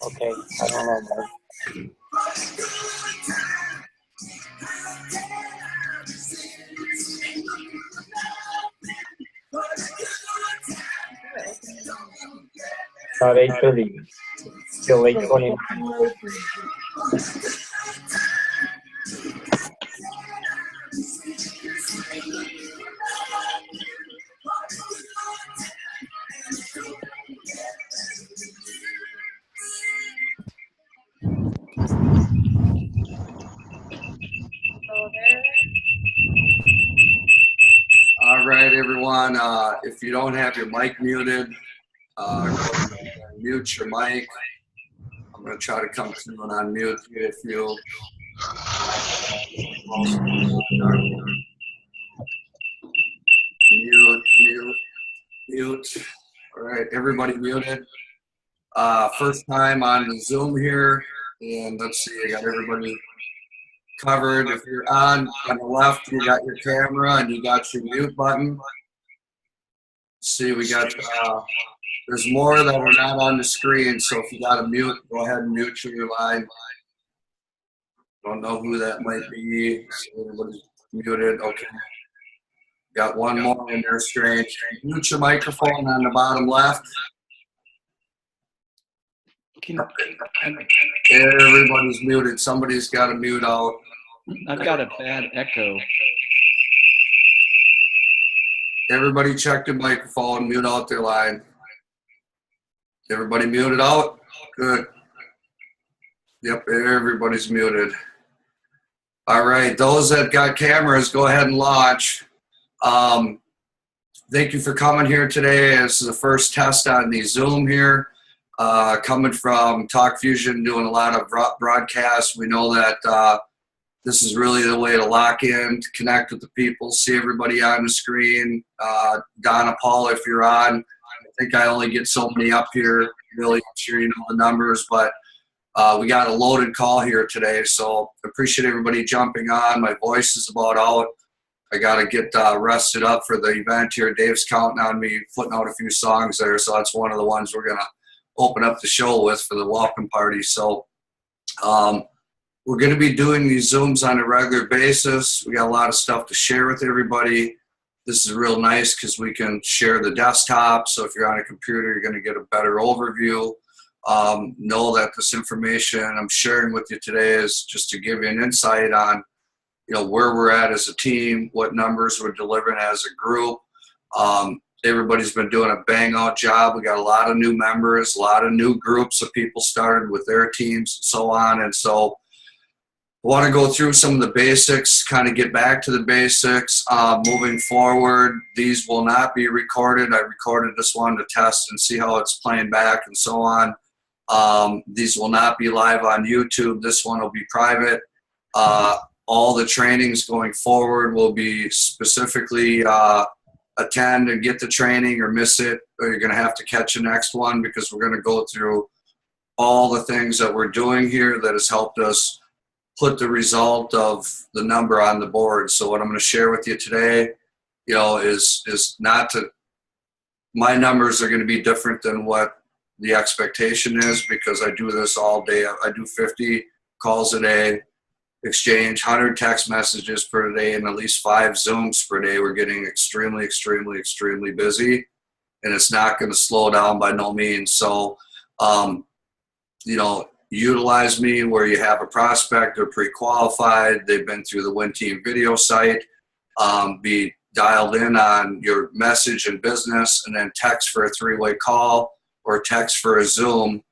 Okay, I don't know, man. About 8:30. Still 8:20. All right, everyone. If you don't have your mic muted, mute your mic. I'm going to try to come through and unmute you if you. Mute. All right, everybody muted. First time on the Zoom here, and let's see, I got everybody covered. If you're on the left, you got your camera and you got your mute button. See, we got, there's more that are not on the screen, so if you got to mute, go ahead and mute your line. Don't know who that might be. So everybody's muted. Okay. Got one more in there, strange. Mute your microphone on the bottom left. Everybody's muted. Somebody's got to mute out. I've got a bad echo. Everybody check their microphone, mute out their line. Everybody muted out? Good. Yep, everybody's muted. All right, those that got cameras, go ahead and launch. Thank you for coming here today. This is the first test on the Zoom here. Coming from Talk Fusion, doing a lot of broadcasts. We know that this is really the way to lock in, to connect with the people, see everybody on the screen. Donna, Paul, if you're on, I think I only get so many up here. Really, I'm sure you know the numbers, but we got a loaded call here today, so appreciate everybody jumping on. My voice is about out. I got to get rested up for the event here. Dave's counting on me, putting out a few songs there, so that's one of the ones we're going to open up the show with for the welcome party. So we're going to be doing these Zooms on a regular basis. We got a lot of stuff to share with everybody. This is real nice because we can share the desktop. So if you're on a computer, you're going to get a better overview. Know that this information I'm sharing with you today is just to give you an insight on, you know, where we're at as a team, what numbers we're delivering as a group. Everybody's been doing a bang-out job. We got a lot of new members, a lot of new groups of people started with their teams and so on. And so I want to go through some of the basics, kind of get back to the basics. Moving forward, these will not be recorded. I recorded this one to test and see how it's playing back and so on. These will not be live on YouTube. This one will be private. All the trainings going forward will be specifically attend and get the training or miss it, or you're going to have to catch the next one because we're going to go through all the things that we're doing here that has helped us put the result of the number on the board. So what I'm going to share with you today, you know, is not to, my numbers are going to be different than what the expectation is because I do this all day. I do 50 calls a day, exchange 100 text messages per day, and at least 5 Zooms per day. We're getting extremely, extremely, extremely busy, and it's not going to slow down by no means. So, you know, utilize me where you have a prospect, they're pre-qualified, they've been through the Win Team video site, be dialed in on your message and business, and then text for a 3-way call or text for a Zoom.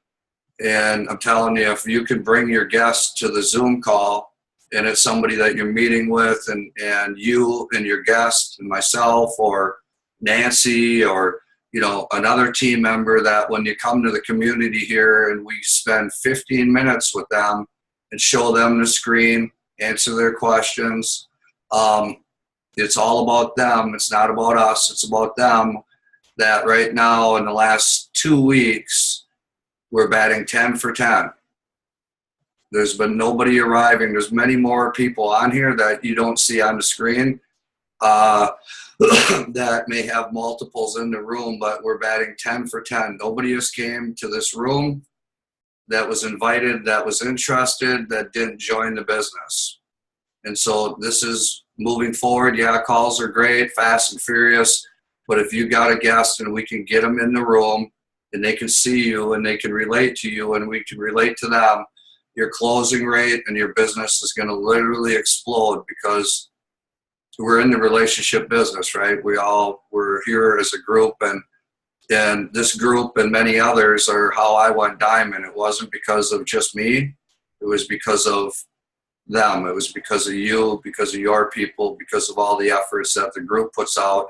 And I'm telling you, if you can bring your guest to the Zoom call, and it's somebody that you're meeting with, and you and your guest and myself or Nancy or, you know, another team member, that when you come to the community here and we spend 15 minutes with them and show them the screen, answer their questions, it's all about them. It's not about us. It's about them. That right now in the last 2 weeks, we're batting 10 for 10. There's been nobody arriving. There's many more people on here that you don't see on the screen that may have multiples in the room, but we're batting 10 for 10. Nobody has came to this room that was invited, that was interested, that didn't join the business. And so this is moving forward. Yeah, calls are great, fast and furious, but if you got a guest and we can get them in the room and they can see you and they can relate to you and we can relate to them, your closing rate and your business is going to literally explode, because we're in the relationship business, right? We're here as a group, and this group and many others are how I went diamond. It wasn't because of just me. It was because of them. It was because of you, because of your people, because of all the efforts that the group puts out.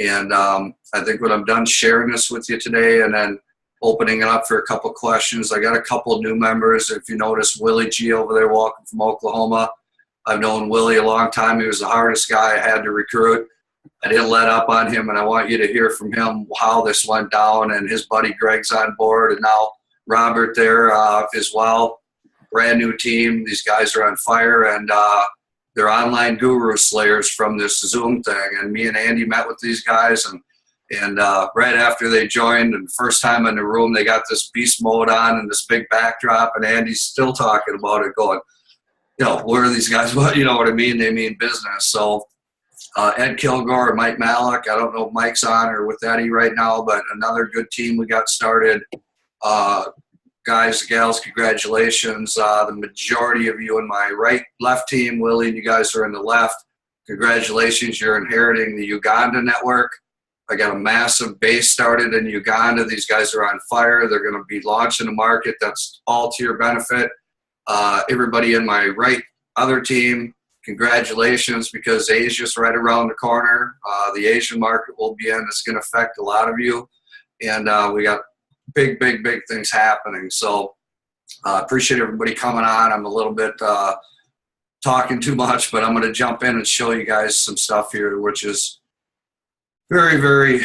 And I think when I'm done sharing this with you today and then opening it up for a couple questions, I got a couple new members. If you notice, Willie G over there, walking from Oklahoma. I've known Willie a long time. He was the hardest guy I had to recruit. I didn't let up on him, and I want you to hear from him how this went down. And his buddy Greg's on board, and now Robert there as well. Brand new team. These guys are on fire, and they're online guru slayers from this Zoom thing. And me and Andy met with these guys, and right after they joined, and first time in the room, they got this beast mode on and this big backdrop, and Andy's still talking about it, going, you know, where are these guys? What, you know what I mean? They mean business. So Ed Kilgore and Mike Malik, I don't know if Mike's on or with Eddie right now, but another good team we got started. Guys, gals, congratulations. The majority of you in my left team, Willie, you guys are in the left. Congratulations, you're inheriting the Uganda network. I got a massive base started in Uganda. These guys are on fire. They're going to be launching a market that's all to your benefit. Everybody in my other team, congratulations, because Asia's right around the corner. The Asian market will be in. It's going to affect a lot of you. And we got big things happening. So I appreciate everybody coming on. I'm a little bit talking too much, but I'm going to jump in and show you guys some stuff here, which is very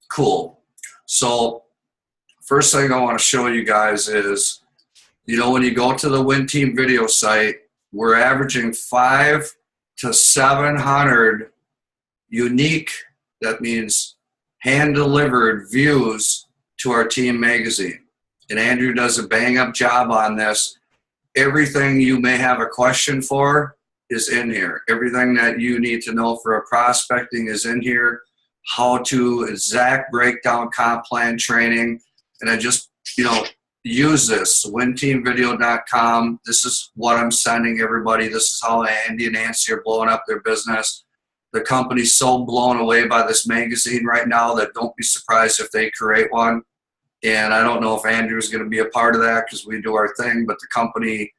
cool. So first thing I want to show you guys is, you know, when you go to the Win Team video site, we're averaging 500 to 700 unique, that means hand-delivered views to our team magazine. And Andrew does a bang-up job on this. Everything you may have a question for is in here. Everything that you need to know for a prospecting is in here. How to exact breakdown comp plan training. And I just, you know, use this, winteamvideo.com. This is what I'm sending everybody. This is how Andy and Nancy are blowing up their business. The company's so blown away by this magazine right now that don't be surprised if they create one. And I don't know if Andrew's going to be a part of that because we do our thing, but the company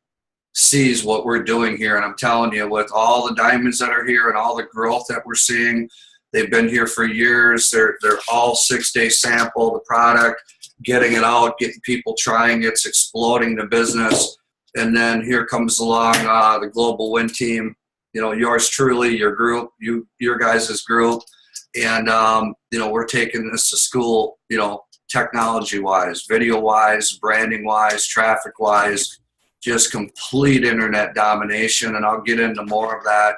sees what we're doing here. And I'm telling you, with all the diamonds that are here and all the growth that we're seeing, they've been here for years. They're all 6-day sample, the product, getting it out, getting people trying it, it's exploding the business. And then here comes along the Global Win Team, you know, yours truly, your group, your guys' group. And, you know, we're taking this to school, you know, technology-wise, video-wise, branding-wise, traffic-wise, just complete internet domination. And I'll get into more of that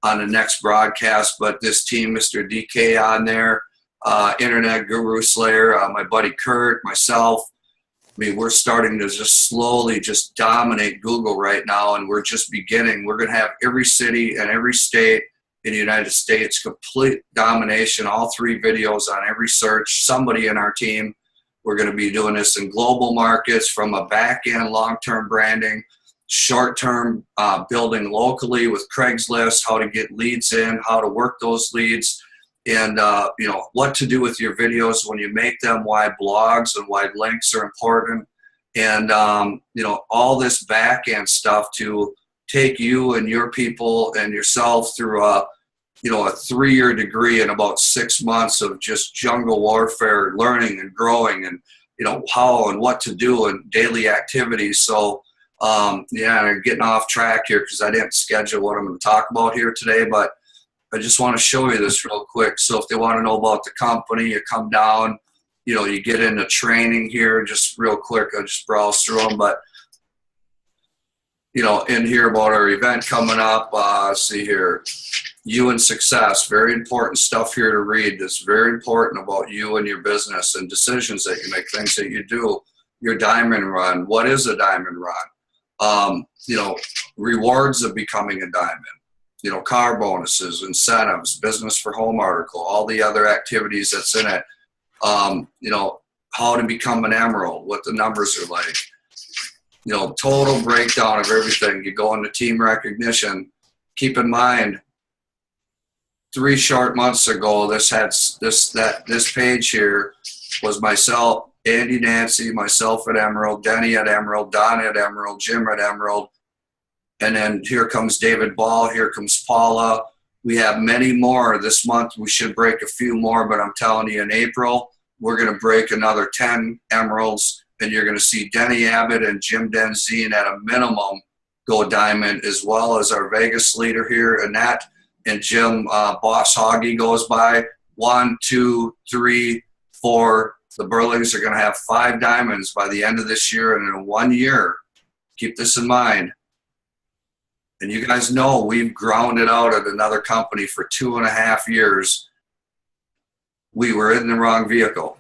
on the next broadcast. But this team, Mr. DK on there, Internet Guru Slayer, my buddy Kurt, myself. I mean, we're starting to just slowly just dominate Google right now, and we're just beginning. We're going to have every city and every state in the United States, complete domination, all 3 videos on every search, somebody in our team. We're going to be doing this in global markets from a back-end long-term branding, short-term building locally with Craigslist, how to get leads in, how to work those leads, and you know, what to do with your videos when you make them, why blogs and why links are important, and you know, all this back end stuff to take you and your people and yourself through a, you know, a 3-year degree in about 6 months of just jungle warfare, learning and growing, and you know, how and what to do and daily activities. So yeah, I'm getting off track here because I didn't schedule what I'm going to talk about here today, but I just want to show you this real quick. So if they want to know about the company, you come down, you know, you get into training here just real quick. I'll just browse through them, but you know, in here about our event coming up, see here, you and success, very important stuff here to read. That's very important about you and your business and decisions that you make, things that you do. Your diamond run, what is a diamond run? You know, rewards of becoming a diamond, you know, car bonuses, incentives, business for home article, all the other activities that's in it. You know, how to become an emerald, what the numbers are like, you know, total breakdown of everything. You go into team recognition. Keep in mind, 3 short months ago, this page here was myself, Andy, Nancy, myself at Emerald, Denny at Emerald, Don at Emerald, Jim at Emerald, and then here comes David Ball, here comes Paula. We have many more this month. We should break a few more, but I'm telling you, in April, we're going to break another 10 emeralds, and you're going to see Denny Abbott and Jim Denzine at a minimum go diamond, as well as our Vegas leader here, Annette, and Jim Boss Hoggy goes by. 1, 2, 3, 4. The Burlings are going to have 5 diamonds by the end of this year, and in 1 year, keep this in mind. And you guys know we've ground it out at another company for 2.5 years. We were in the wrong vehicle.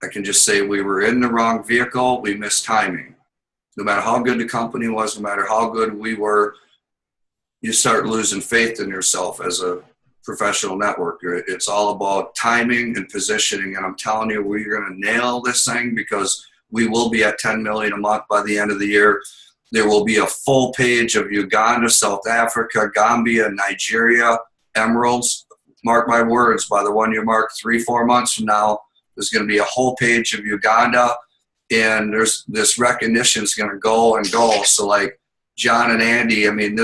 I can just say we were in the wrong vehicle. We missed timing. No matter how good the company was, no matter how good we were, you start losing faith in yourself as a professional networker. It's all about timing and positioning. And I'm telling you, we're going to nail this thing because we will be at 10 million a month by the end of the year. There will be a full page of Uganda, South Africa, Gambia, Nigeria, emeralds. Mark my words, by the one you mark 3-4 months from now, there's going to be a whole page of Uganda, and there's this recognition is going to go and go. So like John and Andy, I mean,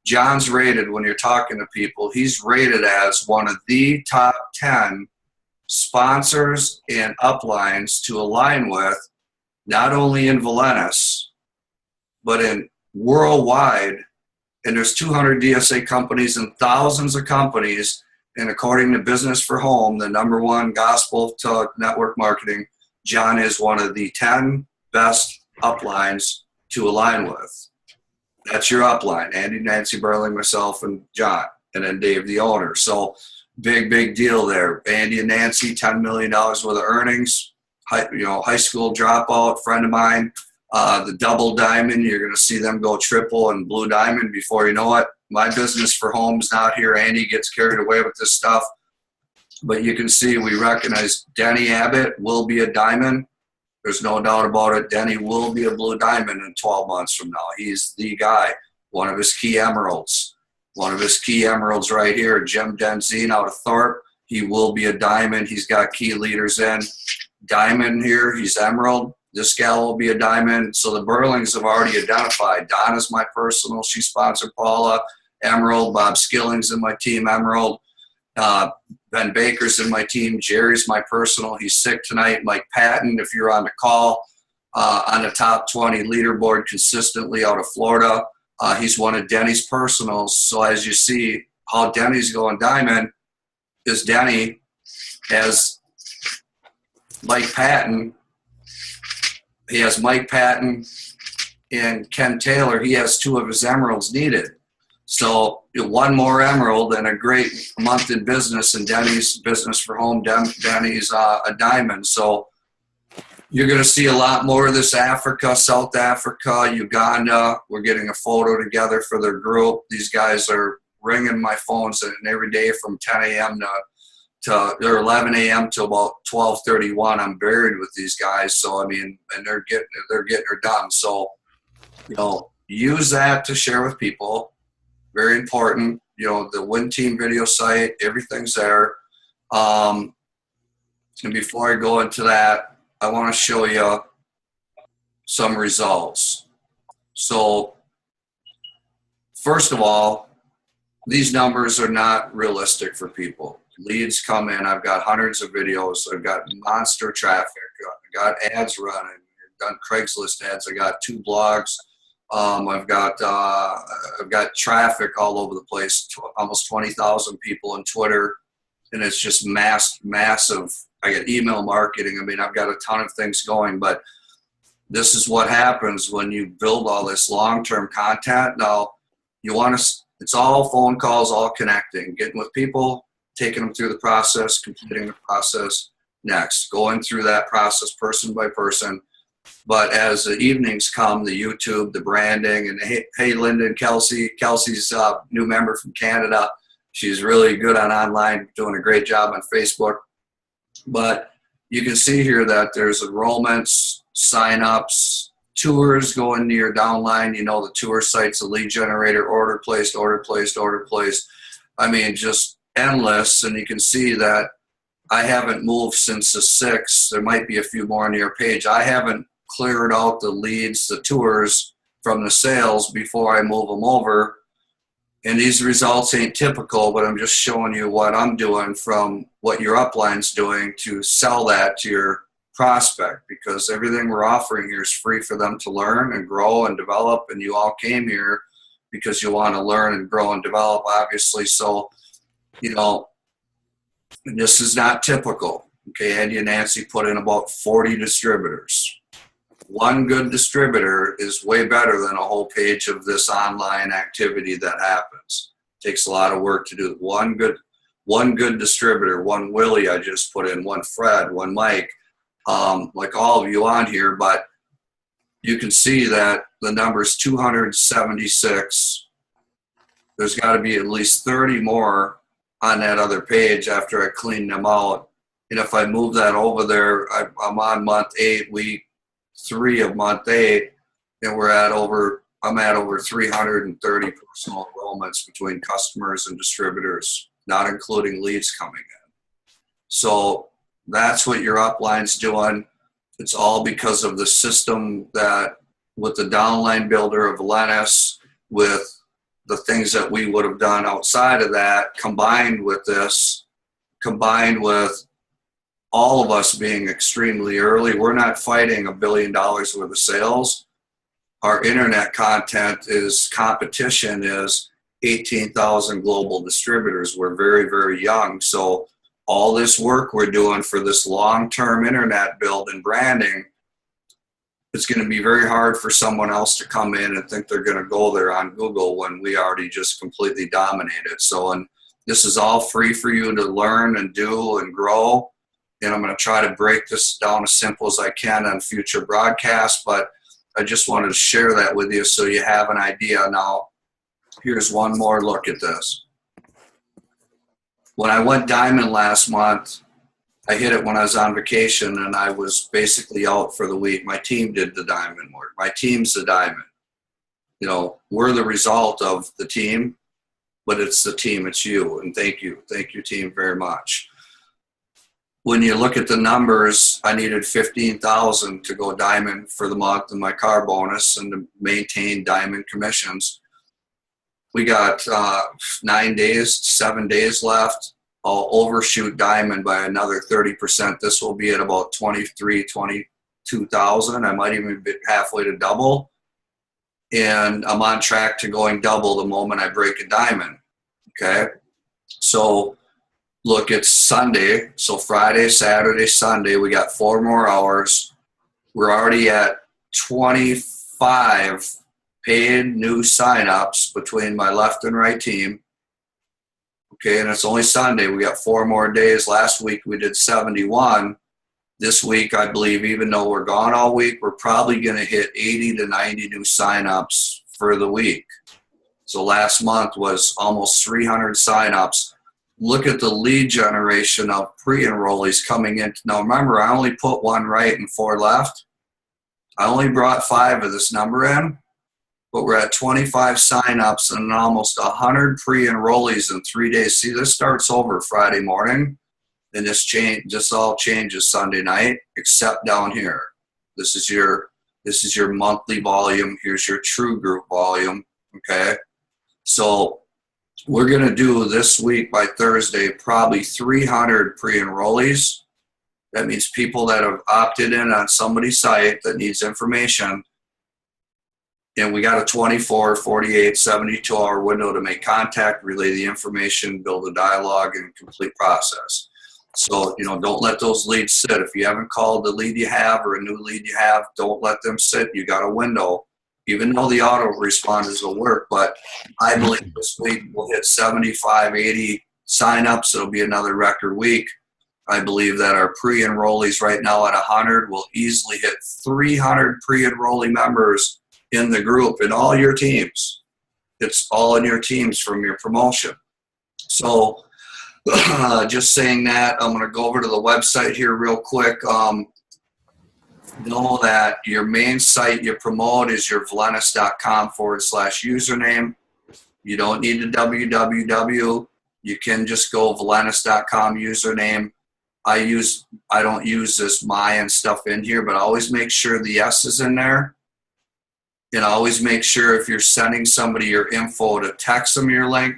John's rated, when you're talking to people, he's rated as one of the top 10 sponsors and uplines to align with, not only in Valentus, but in worldwide. And there's 200 DSA companies and thousands of companies. And according to Business for Home, the #1 gospel to network marketing, John is one of the 10 best uplines to align with. That's your upline: Andy, Nancy, Burling, myself, and John, and then Dave, the owner. So big deal there. Andy and Nancy, $10 million worth of earnings. High school dropout, friend of mine. The double diamond, you're going to see them go triple and blue diamond before you know it. My Business for Home's not here. Andy gets carried away with this stuff. But you can see we recognize Denny Abbott will be a diamond. There's no doubt about it. Denny will be a blue diamond in 12 months from now. He's the guy. One of his key emeralds. One of his key emeralds right here, Jim Denzine out of Thorpe. He will be a diamond. He's got key leaders in. Diamond here, he's emerald. This gal will be a diamond. So the Burlings have already identified. Donna's my personal. She sponsored Paula. Emerald. Bob Skilling's in my team, emerald. Ben Baker's in my team. Jerry's my personal. He's sick tonight. Mike Patton, if you're on the call, on the top 20 leaderboard consistently out of Florida. He's one of Denny's personals. So as you see how Denny's going diamond, is Denny has Mike Patton. He has Mike Patton and Ken Taylor. He has 2 of his emeralds needed. So 1 more emerald and a great month in business, and Denny's Business for Home. Denny's a diamond. So you're going to see a lot more of this. Africa, South Africa, Uganda. We're getting a photo together for their group. These guys are ringing my phones every day from 10 a.m. or 11 a.m. to about 12:31. I'm buried with these guys. So I mean, and they're getting her done. So use that to share with people. Very important. the Win Team video site, everything's there. And before I go into that, I want to show you some results. So first of all, these numbers are not realistic for people. Leads come in. I've got hundreds of videos. I've got monster traffic. I've got ads running. I've done Craigslist ads. I got 2 blogs. I've got traffic all over the place. Almost 20,000 people on Twitter, and it's just massive. I get email marketing. I mean, I've got a ton of things going, but this is what happens when you build all this long-term content. Now, it's all phone calls, all connecting, getting with people, taking them through the process, completing the process, next, going through that process person by person. But as the evenings come, the YouTube, the branding, and hey Linda and Kelsey's a new member from Canada. She's really good on online, doing a great job on Facebook. But you can see here that there's enrollments, sign-ups, tours going to your downline. The tour site's a lead generator, order placed, order placed, order placed. I mean, just endless. And you can see that I haven't moved since the 6th. There might be a few more on your page. I haven't cleared out the leads, the tours from the sales before I move them over. And these results ain't typical, but I'm just showing you what I'm doing from what your upline's doing to sell that to your prospect, because everything we're offering here is free for them to learn and grow and develop. And you all came here because you want to learn and grow and develop, obviously. So, this is not typical. Okay, Andy and Nancy put in about 40 distributors. One good distributor is way better than a whole page of this online activity that happens. It takes a lot of work to do. One good distributor, one Willie I just put in, one Fred, one Mike, like all of you on here, but you can see that the number is 276. There's got to be at least 30 more on that other page after I clean them out. And if I move that over there, I'm on month 8, week 3 of month 8, and I'm at over 330 personal enrollments between customers and distributors, not including leads coming in. So that's what your upline's doing. It's all because of the system that with the downline builder of Valentus, with the things that we would have done outside of that, combined with all of us being extremely early. We're not fighting $1 billion worth of sales. Our internet competition is 18,000 global distributors. We're very, very young. So all this work we're doing for this long-term internet build and branding, it's going to be very hard for someone else to come in and think they're going to go there on Google when we already just completely dominated. So, and this is all free for you to learn and do and grow. And I'm going to try to break this down as simple as I can on future broadcasts, but I just wanted to share that with you so you have an idea. Now, here's one more look at this. When I went diamond last month, I hit it when I was on vacation, and I was basically out for the week. My team did the diamond work. My team's the diamond. We're the result of the team, but it's the team, it's you, and thank you. Thank you, team, very much. When you look at the numbers, I needed 15,000 to go diamond for the month and my car bonus and to maintain diamond commissions. We got 7 days left. I'll overshoot diamond by another 30%. This will be at about 22,000. I might even be halfway to double. And I'm on track to going double the moment I break a diamond. Okay. So look, it's Sunday. So Friday, Saturday, Sunday, we got 4 more hours. We're already at 25 paid new signups between my left and right team. Okay, and it's only Sunday. We got 4 more days. Last week we did 71. This week, I believe, even though we're gone all week, we're probably going to hit 80 to 90 new signups for the week. So last month was almost 300 signups. Look at the lead generation of pre-enrollees coming in. Now remember, I only put 1 right and 4 left. I only brought 5 of this number in. but we're at 25 signups and almost 100 pre-enrollees in 3 days. See, this starts over Friday morning, and this all changes Sunday night, except down here. This is your monthly volume. Here's your true group volume. Okay, so we're gonna do this week by Thursday probably 300 pre-enrollees. That means people that have opted in on somebody's site that needs information. And we got a 24, 48, 72-hour window to make contact, relay the information, build a dialogue, and complete process. So, don't let those leads sit. If you haven't called the lead you have or a new lead you have, don't let them sit. You got a window, even though the autoresponders will work. But I believe this week we'll hit 75, 80 signups. It'll be another record week. I believe that our pre-enrollees right now at 100 will easily hit 300 pre-enrollee members in the group in all your teams. It's all in your teams from your promotion. So just saying that, I'm going to go over to the website here real quick. Know that your main site you promote is your valentus.com/username. You don't need a www. You can just go valentus.com username. I don't use this my and stuff in here, but always make sure the S is in there. And always make sure if you're sending somebody your info to text them your link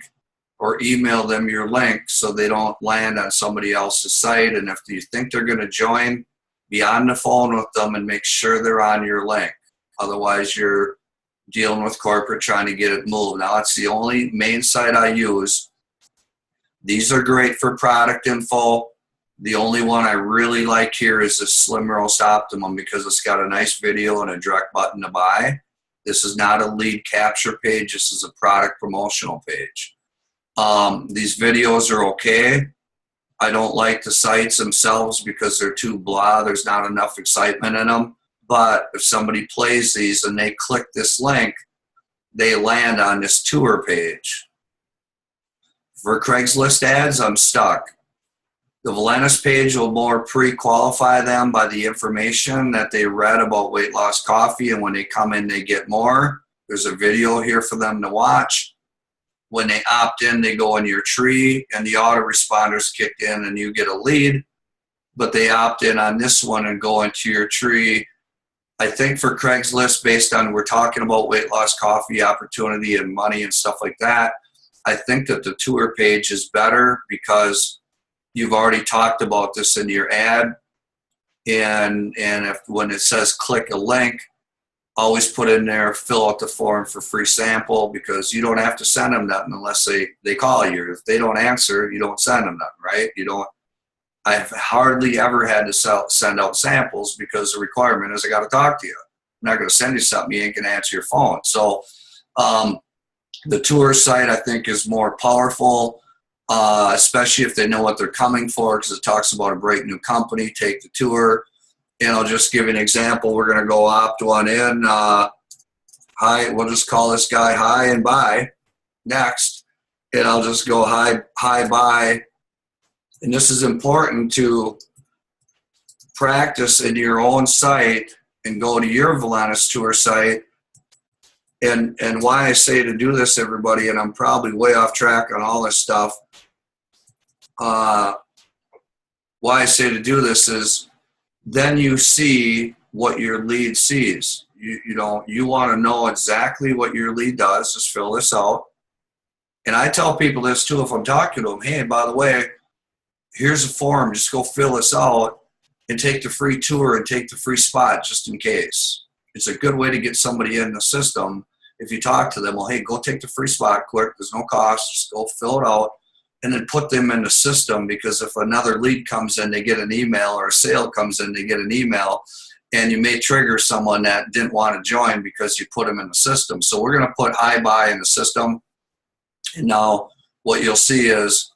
or email them your link so they don't land on somebody else's site. And if you think they're going to join, be on the phone with them and make sure they're on your link. Otherwise, you're dealing with corporate trying to get it moved. Now, it's the only main site I use. These are great for product info. The only one I really like here is the Slim Roast Optimum because it's got a nice video and a direct button to buy. This is not a lead capture page. This is a product promotional page. These videos are okay. I don't like the sites themselves because they're too blah. There's not enough excitement in them. But if somebody plays these and they click this link, they land on this tour page. For Craigslist ads, I'm stuck. The Valentus page will more pre-qualify them by the information that they read about weight loss coffee, and when they come in, they get more. There's a video here for them to watch. When they opt in, they go in your tree, and the autoresponders kick in, and you get a lead. But they opt in on this one and go into your tree. I think for Craigslist, based on we're talking about weight loss coffee opportunity and money and stuff like that, I think that the tour page is better because you've already talked about this in your ad, and when it says click a link, always put in there, fill out the form for free sample, because you don't have to send them nothing unless they call you. If they don't answer, you don't send them nothing, right? I've hardly ever had to send out samples because the requirement is I got to talk to you. I'm not going to send you something you ain't going to answer your phone. So the tour site I think is more powerful. Especially if they know what they're coming for, because it talks about a great new company, take the tour. And I'll just give you an example. We're going to go opt one in. Hi, we'll just call this guy hi and bye. Next. And I'll just go hi, bye. And this is important to practice in your own site and go to your Valentus tour site. And why I say to do this, everybody, and I'm probably way off track on all this stuff, why I say to do this is then you see what your lead sees. You want to know exactly what your lead does. Just fill this out. And I tell people this too if I'm talking to them. Hey, by the way, here's a form. Just go fill this out and take the free tour and take the free spot just in case. It's a good way to get somebody in the system. If you talk to them, well, hey, go take the free spot quick. There's no cost. Just go fill it out and then put them in the system, because if another lead comes in, they get an email, or a sale comes in, they get an email, and you may trigger someone that didn't want to join because you put them in the system. So we're going to put hi, bye in the system. And now what you'll see is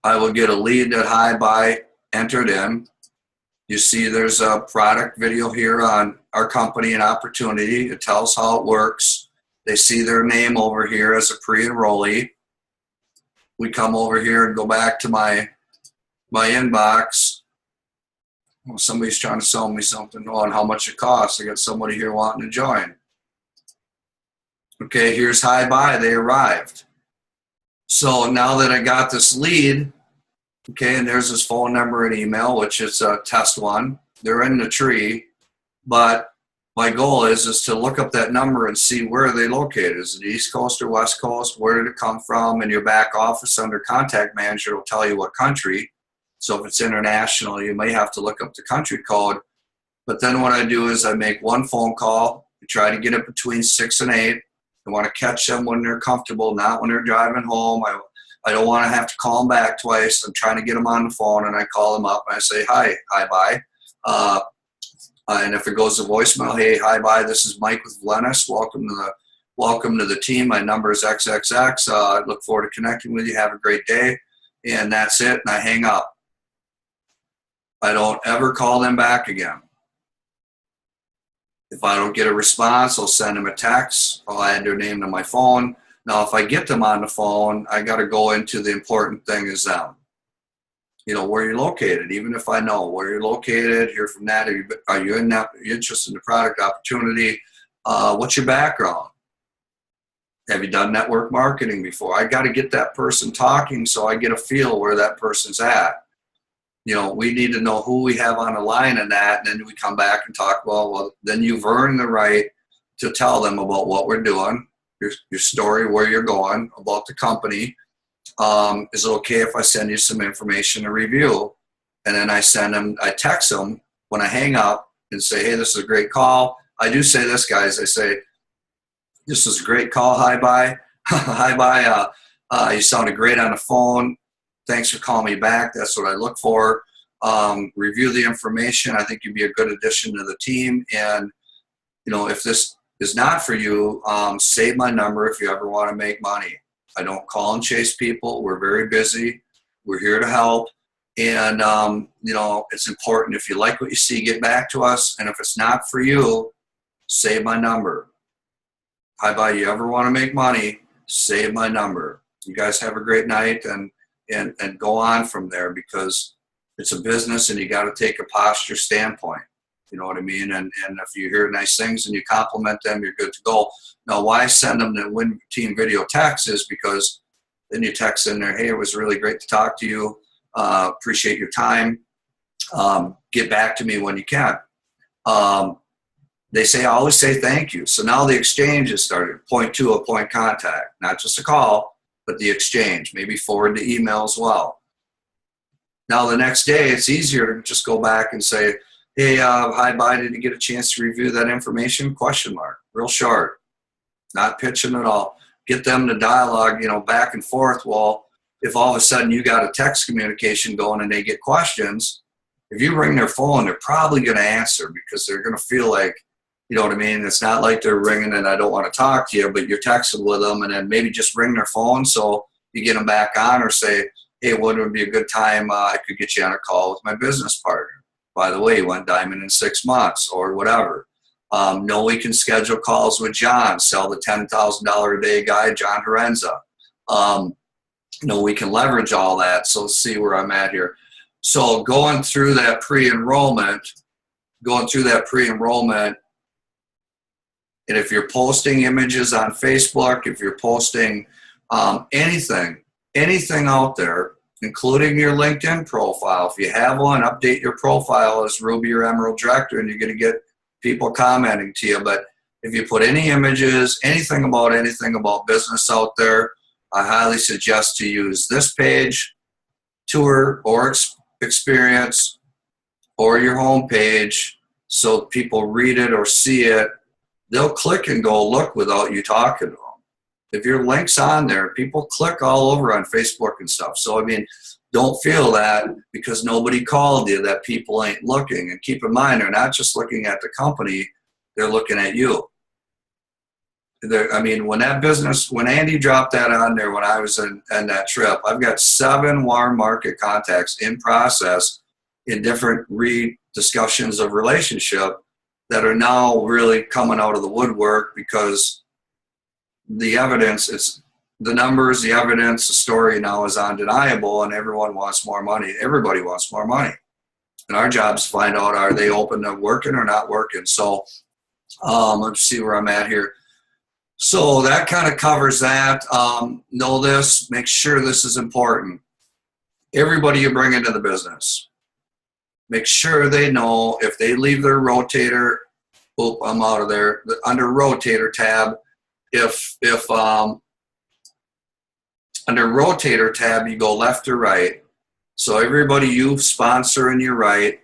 I will get a lead that hi, bye entered in. You see there's a product video here on our company and opportunity. It tells how it works. They see their name over here as a pre-enrollee. We come over here and go back to my inbox. Well, somebody's trying to sell me something on how much it costs. I got somebody here wanting to join. Okay, here's hi bye, they arrived. So now that I got this lead, okay, and there's his phone number and email, which is test one. They're in the tree, but my goal is to look up that number and see where are they located. Is it East Coast or West Coast? Where did it come from? And your back office under contact manager will tell you what country. So if it's international, you may have to look up the country code. But then what I do is I make one phone call. I try to get it between 6 and 8. I want to catch them when they're comfortable, not when they're driving home. I don't want to have to call them back twice. I'm trying to get them on the phone, and I call them up and I say, hi, bye. And if it goes to voicemail, hey, hi, bye, this is Mike with Valentus. Welcome to the team. My number is XXX. I look forward to connecting with you. Have a great day. And that's it, and I hang up. I don't ever call them back again. If I don't get a response, I'll send them a text. I'll add their name to my phone. Now, if I get them on the phone, I got to go into the important thing is them. You know, where you're located. Even if I know where you're located, hear from that. Are you in that? Are you interested in the product opportunity? What's your background? Have you done network marketing before? I got to get that person talking so I get a feel where that person's at. You know, we need to know who we have on the line in that, and then we come back and talk, well, then you've earned the right to tell them about what we're doing, your story, where you're going, about the company. Is it okay if I send you some information to review? And then I text them when I hang up and say, hey, this is a great call. I do say this, guys. I say, this is a great call. Hi, bye. Hi, bye. You sounded great on the phone. Thanks for calling me back. That's what I look for. Review the information. I think you'd be a good addition to the team. And, you know, if this is not for you, save my number if you ever want to make money. I don't call and chase people. We're very busy. We're here to help. And, you know, it's important. If you like what you see, get back to us. And if it's not for you, save my number. Hi, bye. You ever want to make money, save my number. You guys have a great night and go on from there, because it's a business and you got to take a posture standpoint. You know what I mean? And if you hear nice things and you compliment them, you're good to go. Now, why send them the Win Team video text is because then you text in there, hey, it was really great to talk to you. Appreciate your time. Get back to me when you can. They say, I always say thank you. So now the exchange has started. Point two, a point contact, not just a call, but the exchange, maybe forward the email as well. Now the next day, it's easier to just go back and say, hey, hi, bye, did you get a chance to review that information? Question mark, real short, not pitching at all. Get them to dialogue, you know, back and forth. Well, if all of a sudden you got a text communication going and they get questions, if you ring their phone, they're probably going to answer, because they're going to feel like, you know what I mean? It's not like they're ringing and I don't want to talk to you, but you're texting with them, and then maybe just ring their phone so you get them back on, or say, hey, wouldn't it be a good time I could get you on a call with my business partner? By the way, you went diamond in 6 months, or whatever. No, we can schedule calls with John, sell the $10,000 a day guy, John Renza. No, we can leverage all that. So let's see where I'm at here. So going through that pre-enrollment, and if you're posting images on Facebook, if you're posting anything out there, including your LinkedIn profile, if you have one, update your profile as Ruby or Emerald Director, and you're going to get people commenting to you. But if you put any images, anything about business out there, I highly suggest to use this page, tour or experience, or your home page, so people read it or see it. They'll click and go look without you talking to them. If your link's on there, people click all over on Facebook and stuff. So, I mean, don't feel that because nobody called you that people ain't looking. And keep in mind, they're not just looking at the company, they're looking at you. I mean, when Andy dropped that on there when I was in that trip, I've got 7 warm market contacts in process in different discussions of relationship that are now really coming out of the woodwork, because the evidence, it's the numbers, the evidence, the story now is undeniable, and everyone wants more money. Everybody wants more money. And our job is to find out, are they open to working or not working? So let's see where I'm at here. So that kind of covers that. Know this, make sure this is important. Everybody you bring into the business, make sure they know if they leave their rotator, oh, I'm out of there, under rotator tab, if under rotator tab you go left or right, so everybody you sponsor in your right,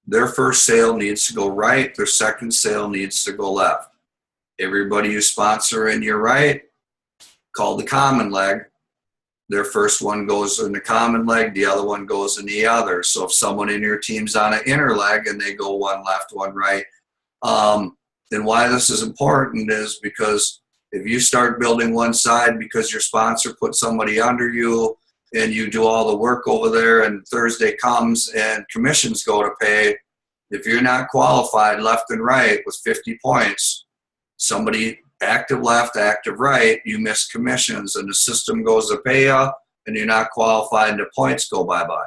their first sale needs to go right, their second sale needs to go left. Everybody you sponsor in your right, called the common leg, their first one goes in the common leg, the other one goes in the other. So if someone in your team's on an inner leg and they go one left, one right, then why this is important is because if you start building one side because your sponsor put somebody under you and you do all the work over there and Thursday comes and commissions go to pay, if you're not qualified left and right with 50 points, somebody active left, active right, you miss commissions and the system goes to pay you and you're not qualified and the points go bye-bye.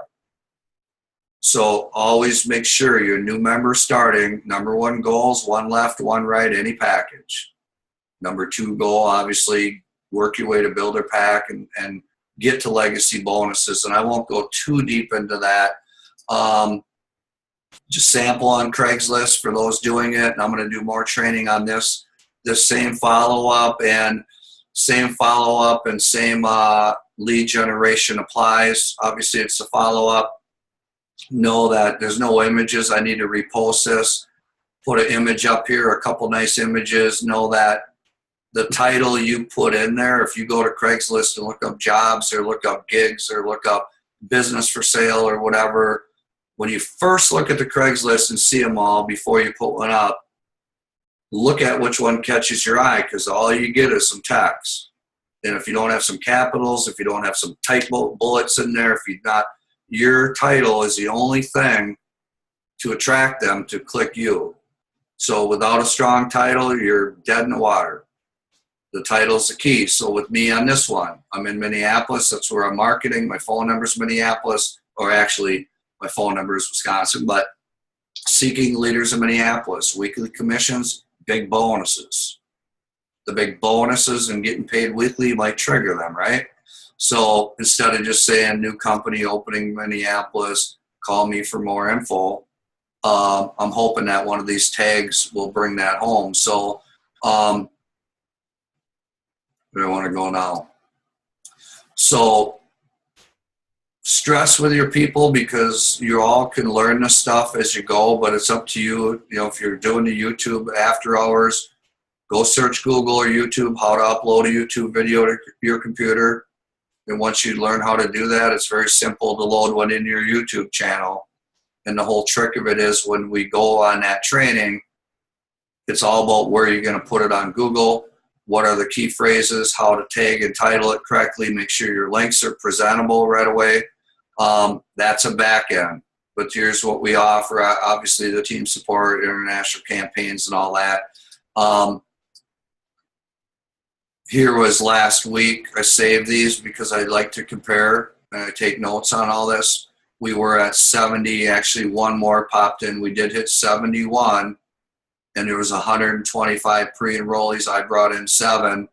So always make sure your new member starting, number one goal is one left, one right, any package. Number two goal, obviously, work your way to builder pack and get to legacy bonuses. And I won't go too deep into that. Just sample on Craigslist for those doing it. And I'm going to do more training on this. The same follow-up and same lead generation applies. Obviously, it's a follow-up. Know that there's no images. I need to repost this. Put an image up here, a couple nice images. Know that the title you put in there, if you go to Craigslist and look up jobs or look up gigs or look up business for sale or whatever, when you first look at the Craigslist and see them all before you put one up, look at which one catches your eye, because all you get is some text. And if you don't have some capitals, if you don't have some type bullets in there, if you're not, your title is the only thing to attract them to click you. So without a strong title, you're dead in the water. The title's the key. So with me on this one, I'm in Minneapolis. That's where I'm marketing. My phone number's Minneapolis, or actually my phone number is Wisconsin, but seeking leaders in Minneapolis, weekly commissions, big bonuses. The big bonuses and getting paid weekly might trigger them, right? So instead of just saying new company opening Minneapolis, call me for more info, I'm hoping that one of these tags will bring that home. So where do I want to go now? So stress with your people, because you all can learn this stuff as you go, but it's up to you. You know, if you're doing the YouTube after hours, go search Google or YouTube how to upload a YouTube video to your computer. And once you learn how to do that, it's very simple to load one in your YouTube channel. And the whole trick of it is when we go on that training, it's all about where you're going to put it on Google, what are the key phrases, how to tag and title it correctly, make sure your links are presentable right away. That's a back end. But here's what we offer, obviously the team support, international campaigns and all that. Here was last week. I saved these because I like to compare and I take notes on all this. We were at 70, actually one more popped in. We did hit 71. And there was 125 pre-enrollees. I brought in 7.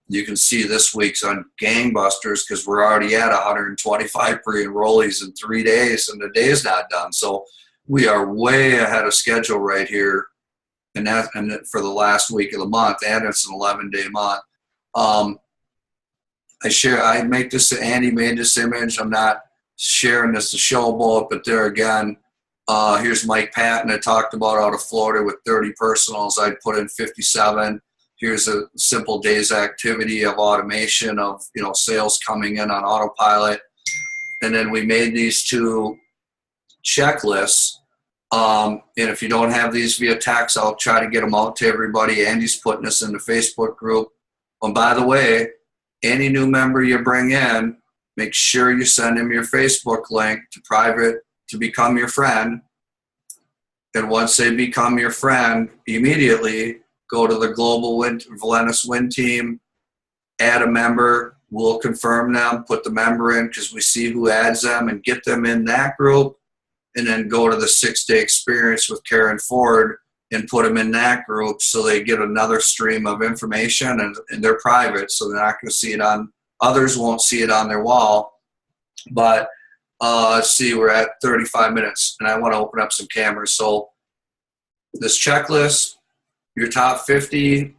You can see this week's on gangbusters because we're already at 125 pre-enrollees in 3 days, and the day's not done. So we are way ahead of schedule right here, and for the last week of the month, and it's an 11-day month. I make this. Andy made this image. I'm not sharing this to showboat, but there again. Here's Mike Patton I talked about out of Florida with 30 personals. I'd put in 57. Here's a simple day's activity of automation of, you know, sales coming in on autopilot. And then we made these 2 checklists. And if you don't have these via text, I'll try to get them out to everybody. Andy's putting this in the Facebook group. And by the way, any new member you bring in, make sure you send him your Facebook link to private to become your friend. And once they become your friend, immediately go to the Global Valentus Win Team, add a member, we'll confirm them, put the member in because we see who adds them and get them in that group, and then go to the 6-day experience with Karen Ford and put them in that group so they get another stream of information, and they're private, so they're not going to see it on, others won't see it on their wall. But let's see, we're at 35 minutes, and I want to open up some cameras. So this checklist, your top 50,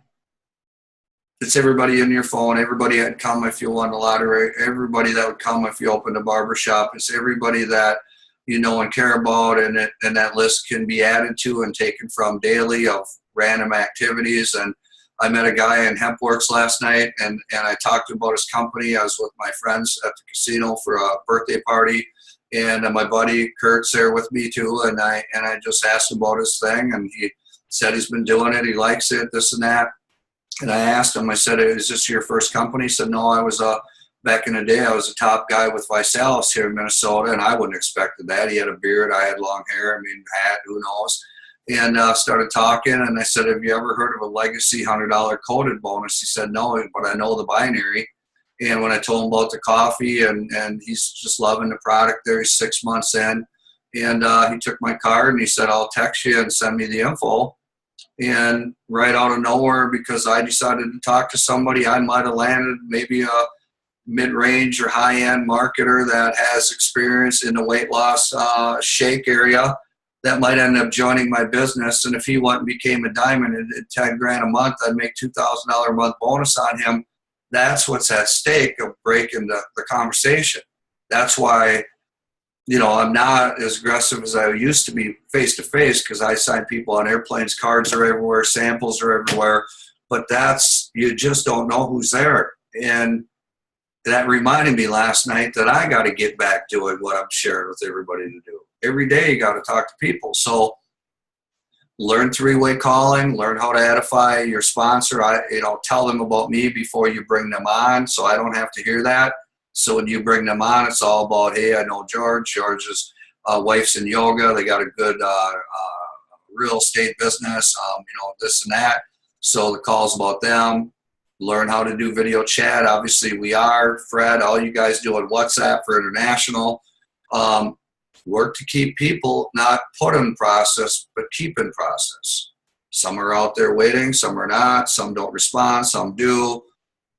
it's everybody in your phone, everybody that would come if you won the lottery, everybody that would come if you opened a barber shop. It's everybody that you know and care about, and that list can be added to and taken from daily of random activities. And I met a guy in HempWorks last night, and I talked about his company. I was with my friends at the casino for a birthday party, and my buddy Kurt's there with me too, and I just asked him about his thing, and he said he's been doing it, he likes it, this and that. And I asked him, I said, is this your first company? He said, no, I was back in the day, I was a top guy with Visalis here in Minnesota, and I wouldn't expect that. He had a beard, I had long hair, I mean, hat, who knows. And started talking, and I said, have you ever heard of a legacy $100 coded bonus? He said, no, but I know the binary. And when I told him about the coffee, and he's just loving the product there, he's 6 months in, and he took my card, and he said, I'll text you and send me the info. And right out of nowhere, because I decided to talk to somebody, I might have landed maybe a mid-range or high-end marketer that has experience in the weight loss shake area that might end up joining my business. And if he went and became a diamond at 10 grand a month, I'd make $2,000 a month bonus on him. That's what's at stake of breaking the conversation. That's why, you know, I'm not as aggressive as I used to be face-to-face, because I sign people on airplanes, cards are everywhere, samples are everywhere, but you just don't know who's there. And that reminded me last night that I got to get back doing what I'm sharing with everybody to do. Every day you got to talk to people. So learn three-way calling, learn how to edify your sponsor. Tell them about me before you bring them on, so I don't have to hear that. So when you bring them on, it's all about, hey, I know George. George's wife's in yoga. They got a good real estate business, this and that. So the call's about them. Learn how to do video chat. Obviously, we are. Fred, all you guys doing WhatsApp for international. Work to keep people, not put in process, but keep in process. Some are out there waiting. Some are not. Some don't respond. Some do.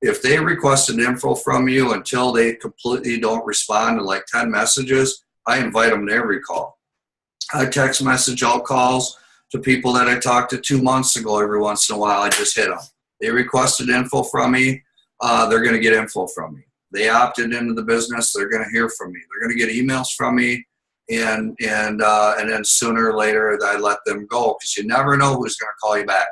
If they request an info from you until they completely don't respond to like 10 messages, I invite them to every call. I text message all calls to people that I talked to 2 months ago. Every once in a while, I just hit them. They requested info from me. They're going to get info from me. They opted into the business. They're going to hear from me. They're going to get emails from me. And then sooner or later, I let them go, because you never know who's going to call you back.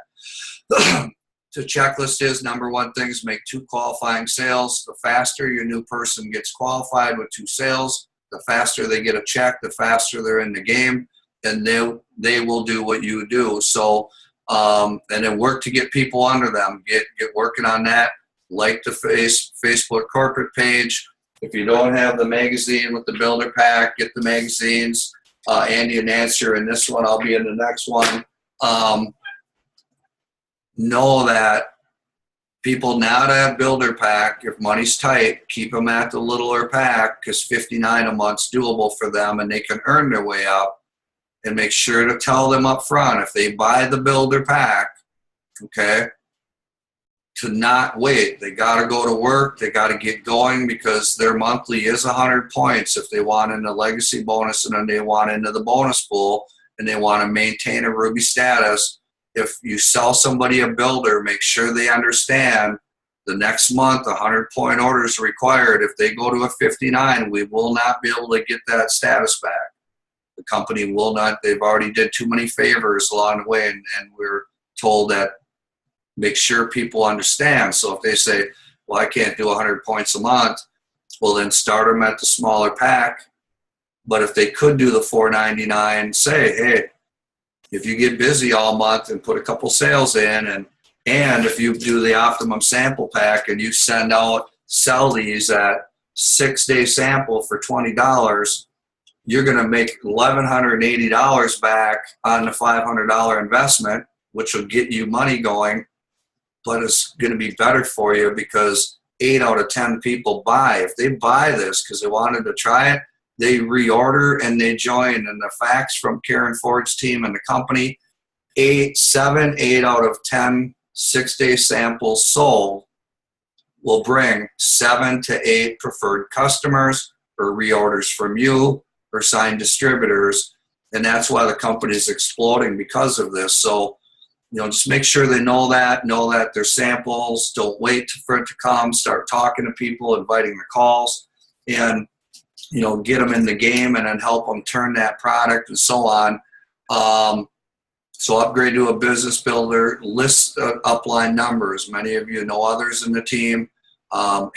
The checklist is, number one thing is make 2 qualifying sales. The faster your new person gets qualified with 2 sales, the faster they get a check, the faster they're in the game, and they will do what you do. So, and then work to get people under them. Get working on that. Like the Facebook corporate page. If you don't have the magazine with the builder pack, get the magazines. Andy and Nancy are in this one. I'll be in the next one. Know that people not at builder pack, if money's tight, keep them at the littler pack, because $59 a month's doable for them, and they can earn their way up. And make sure to tell them up front, if they buy the builder pack, okay, to not wait. They got to go to work. They got to get going, because their monthly is 100 points if they want in the legacy bonus, and then they want into the bonus pool, and they want to maintain a Ruby status. If you sell somebody a builder, make sure they understand the next month 100-point order is required. If they go to a 59, we will not be able to get that status back. The company will not. They've already did too many favors along the way, and we're told that make sure people understand. So if they say, well, I can't do 100 points a month, well, then start them at the smaller pack. But if they could do the $4.99, say, hey, if you get busy all month and put a couple sales in, and if you do the optimum sample pack and you sell these at 6-day sample for $20, you're going to make $1,180 back on the $500 investment, which will get you money going. But it's going to be better for you, because 8 out of 10 people buy. If they buy this because they wanted to try it, they reorder and they join. And the facts from Karen Ford's team and the company, 8 out of 10 6-day samples sold will bring 7 to 8 preferred customers or reorders from you or signed distributors. And that's why the company is exploding because of this. So, just make sure they know that they're samples. Don't wait for it to come. Start talking to people, inviting the calls, and, get them in the game and then help them turn that product and so on. So upgrade to a business builder, list upline numbers. Many of you know others in the team,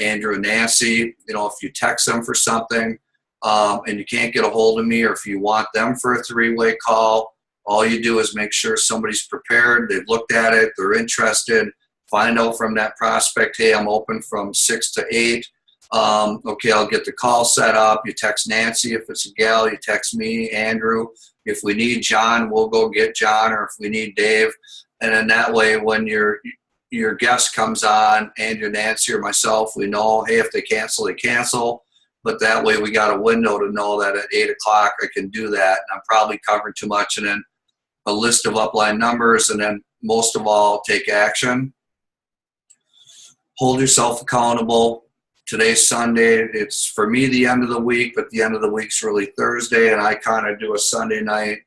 Andrew and Nancy. If you text them for something and you can't get a hold of me, or if you want them for a 3-way call, all you do is make sure somebody's prepared, they've looked at it, they're interested, find out from that prospect, hey, I'm open from 6 to 8. Okay, I'll get the call set up. You text Nancy if it's a gal, you text me, Andrew. If we need John, we'll go get John, or if we need Dave. And then that way, when your guest comes on, Andrew, Nancy, or myself, we know, hey, if they cancel, they cancel. But that way we got a window to know that at 8 o'clock I can do that. And I'm probably covering too much. And then a list of upline numbers, and then most of all, take action. Hold yourself accountable. Today's Sunday. It's, for me, the end of the week, but the end of the week's really Thursday, and I kind of do a Sunday night.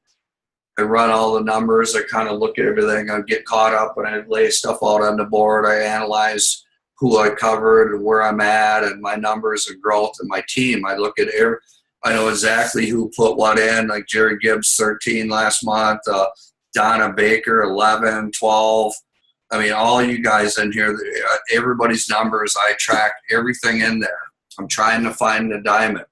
I run all the numbers. I kind of look at everything. I get caught up, and I lay stuff out on the board. I analyze who I covered and where I'm at and my numbers and growth and my team. I look at I know exactly who put what in, like Jerry Gibbs, 13 last month, Donna Baker, 11, 12. I mean, all you guys in here, everybody's numbers, I track everything in there. I'm trying to find the diamond,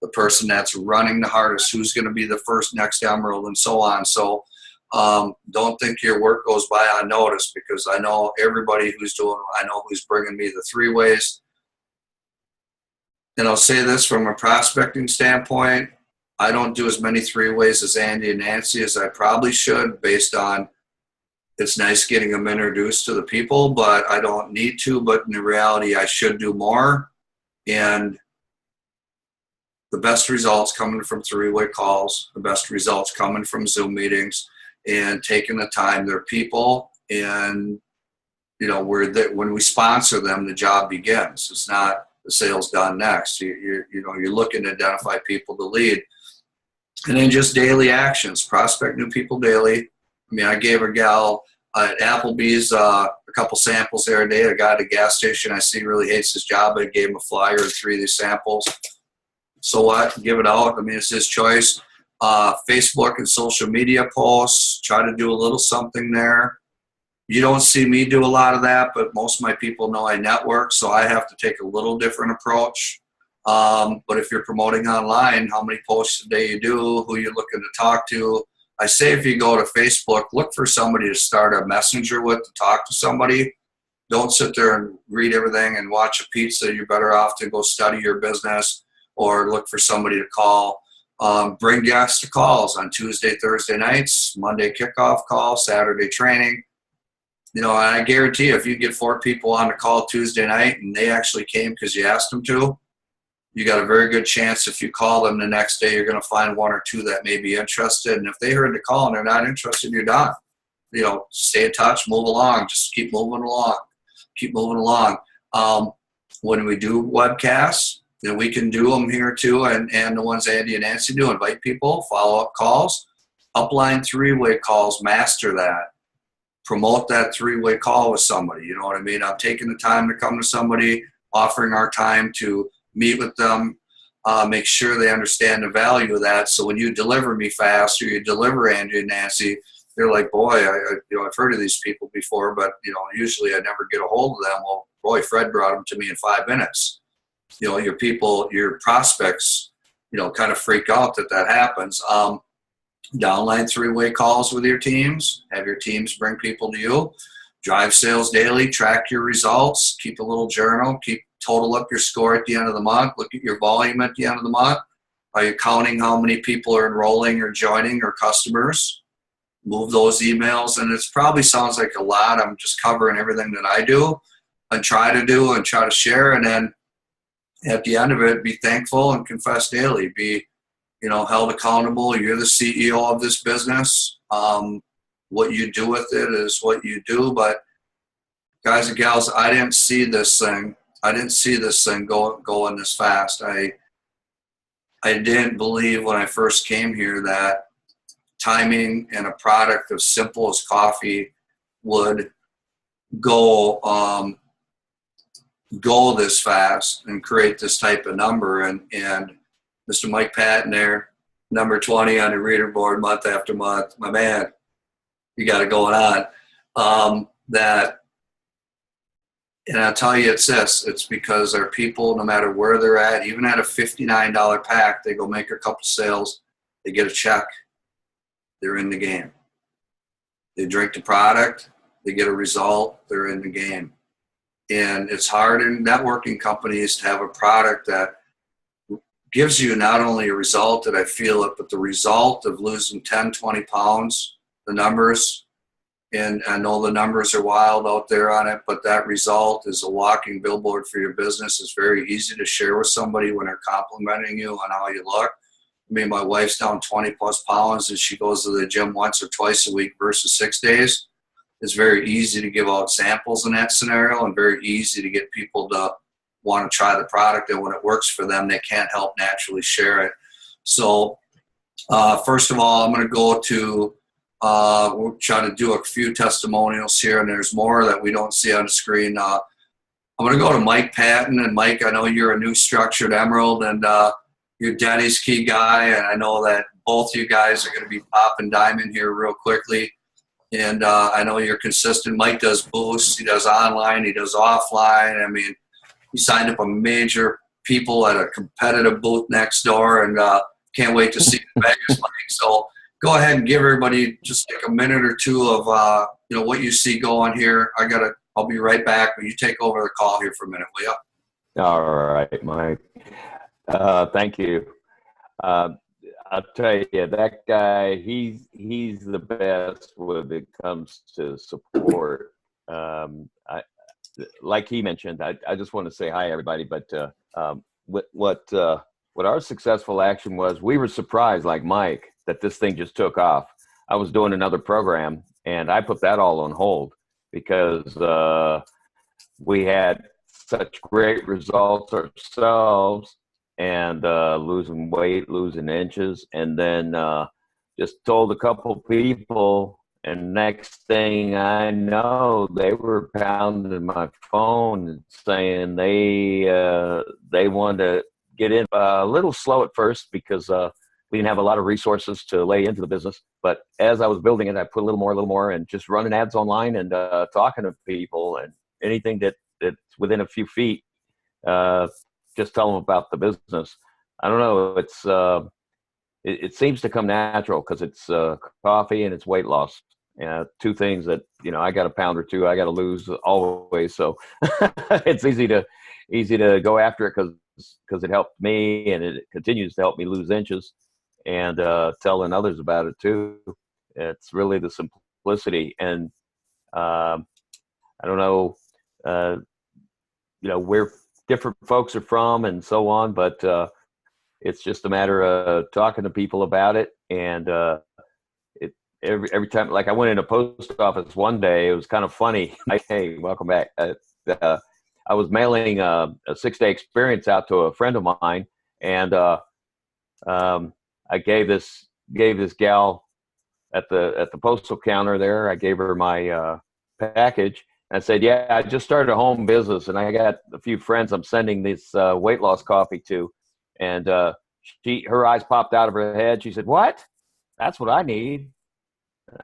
the person that's running the hardest, who's going to be the first next emerald, and so on. So don't think your work goes by unnoticed, because I know everybody who's doing, I know who's bringing me the 3-ways. And I'll say this from a prospecting standpoint, I don't do as many 3-ways as Andy and Nancy as I probably should, based on, it's nice getting them introduced to the people, but I don't need to. But in reality, I should do more. And the best results coming from 3-way calls, the best results coming from Zoom meetings, and taking the time. They're people, and when we sponsor them, the job begins. It's not the sales done next. You're looking to identify people to lead, and then just daily actions. Prospect new people daily. I mean, I gave a gal at Applebee's a couple samples there a day. A guy at a gas station I see really hates his job, but I gave him a flyer of 3 of these samples. So what? Give it out. I mean, it's his choice. Facebook and social media posts. Try to do a little something there. You don't see me do a lot of that, but most of my people know I network, so I have to take a little different approach. But if you're promoting online, how many posts a day you do, who you're looking to talk to. I say if you go to Facebook, look for somebody to start a messenger with, to talk to somebody. Don't sit there and read everything and watch a pizza. You're better off to go study your business or look for somebody to call. Bring guests to calls on Tuesday, Thursday nights, Monday kickoff call, Saturday training. And I guarantee you, if you get 4 people on the call Tuesday night and they actually came because you asked them to, you got a very good chance if you call them the next day, you're going to find 1 or 2 that may be interested. And if they heard the call and they're not interested, you're done. Stay in touch, move along, just keep moving along. Keep moving along. When we do webcasts, we can do them here too, and the ones Andy and Nancy do, invite people, follow-up calls, upline 3-way calls, master that. Promote that 3-way call with somebody. You know what I mean? I'm taking the time to come to somebody, offering our time to meet with them, make sure they understand the value of that. So when you deliver me fast, or you deliver Andy and Nancy, they're like, boy, I've heard of these people before, but usually I never get a hold of them. Well, boy, Fred brought them to me in 5 minutes. Your people, your prospects, kind of freak out that happens. Downline 3-way calls with your teams. Have your teams bring people to you. Drive sales daily. Track your results. Keep a little journal. Total up your score at the end of the month. Look at your volume at the end of the month. Are you counting how many people are enrolling or joining, or customers? Move those emails. And it probably sounds like a lot. I'm just covering everything that I do and try to share. And then at the end of it, be thankful and confess daily. Be held accountable. You're the CEO of this business. what you do with it is what you do. But guys and gals, I didn't see this thing. Going this fast. I didn't believe when I first came here that timing and a product as simple as coffee would go this fast and create this type of number. And Mr. Mike Patton there, number 20 on the reader board month after month. My man, you got it going on. And I'll tell you, it's because our people, no matter where they're at, even at a $59 pack, they go make a couple sales, they get a check, they're in the game. They drink the product, they get a result, they're in the game. And it's hard in networking companies to have a product that gives you not only a result that I feel it, but the result of losing 10, 20 pounds, the numbers. And I know the numbers are wild out there on it, but that result is a walking billboard for your business. It's very easy to share with somebody when they're complimenting you on how you look. I mean, my wife's down 20 plus pounds and she goes to the gym once or twice a week versus 6 days. It's very easy to give out samples in that scenario and very easy to get people to want to try the product. And when it works for them, they can't help naturally share it. So first of all, I'm going to go to we'll try to do a few testimonials here, and there's more that we don't see on the screen. I'm going to go to Mike Patton. And Mike, I know you're a new structured emerald, and you're Denny's key guy, and I know that both you guys are going to be popping diamond here real quickly. And I know you're consistent. Mike does boosts. He does online. He does offline. I mean, he signed up a major people at a competitive booth next door, and can't wait to see you in Vegas, Mike. So go ahead and give everybody just like a minute or two of what you see going here. I'll be right back, but you take over the call here for a minute, will you? All right, Mike. Thank you. I'll tell you, that guy, he's the best when it comes to support. Like he mentioned, I just want to say hi, everybody. But what our successful action was, we were surprised, like Mike, that this thing just took off. I was doing another program, and I put that all on hold because we had such great results ourselves, and losing weight, losing inches, and then just told a couple people, and next thing I know, they were pounding my phone and saying they wanted to get in. A little slow at first because we didn't have a lot of resources to lay into the business, but as I was building it, I put a little more, and just running ads online and talking to people, and anything that's within a few feet, just tell them about the business. I don't know. It seems to come natural because it's coffee and it's weight loss. Two things that, I got a pound or two I got to lose always. So it's easy to go after it because it helped me, and it continues to help me lose inches, and telling others about it too. It's really the simplicity. And I don't know, where different folks are from and so on, but it's just a matter of talking to people about it. And every time, like I went in a post office one day, it was kind of funny. Hey, welcome back. I was mailing a 6-day experience out to a friend of mine, and I gave this gal at the postal counter there, I gave her my package. I said, yeah, I just started a home business, and I got a few friends I'm sending this weight loss coffee to. And her eyes popped out of her head. She said, what? That's what I need.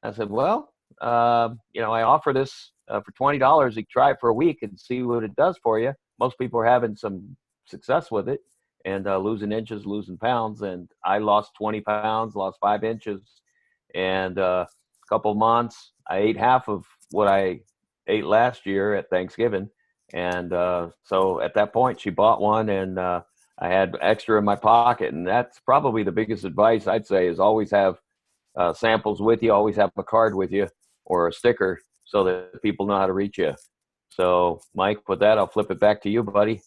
I said, well, I offer this for $20. You can try it for a week and see what it does for you. Most people are having some success with it and losing inches, losing pounds. And I lost 20 pounds, lost 5 inches. And a couple months, I ate half of what I ate last year at Thanksgiving. And so at that point, she bought one, and I had extra in my pocket. And that's probably the biggest advice I'd say, is always have samples with you, always have a card with you or a sticker so that people know how to reach you. So, Mike, with that, I'll flip it back to you, buddy.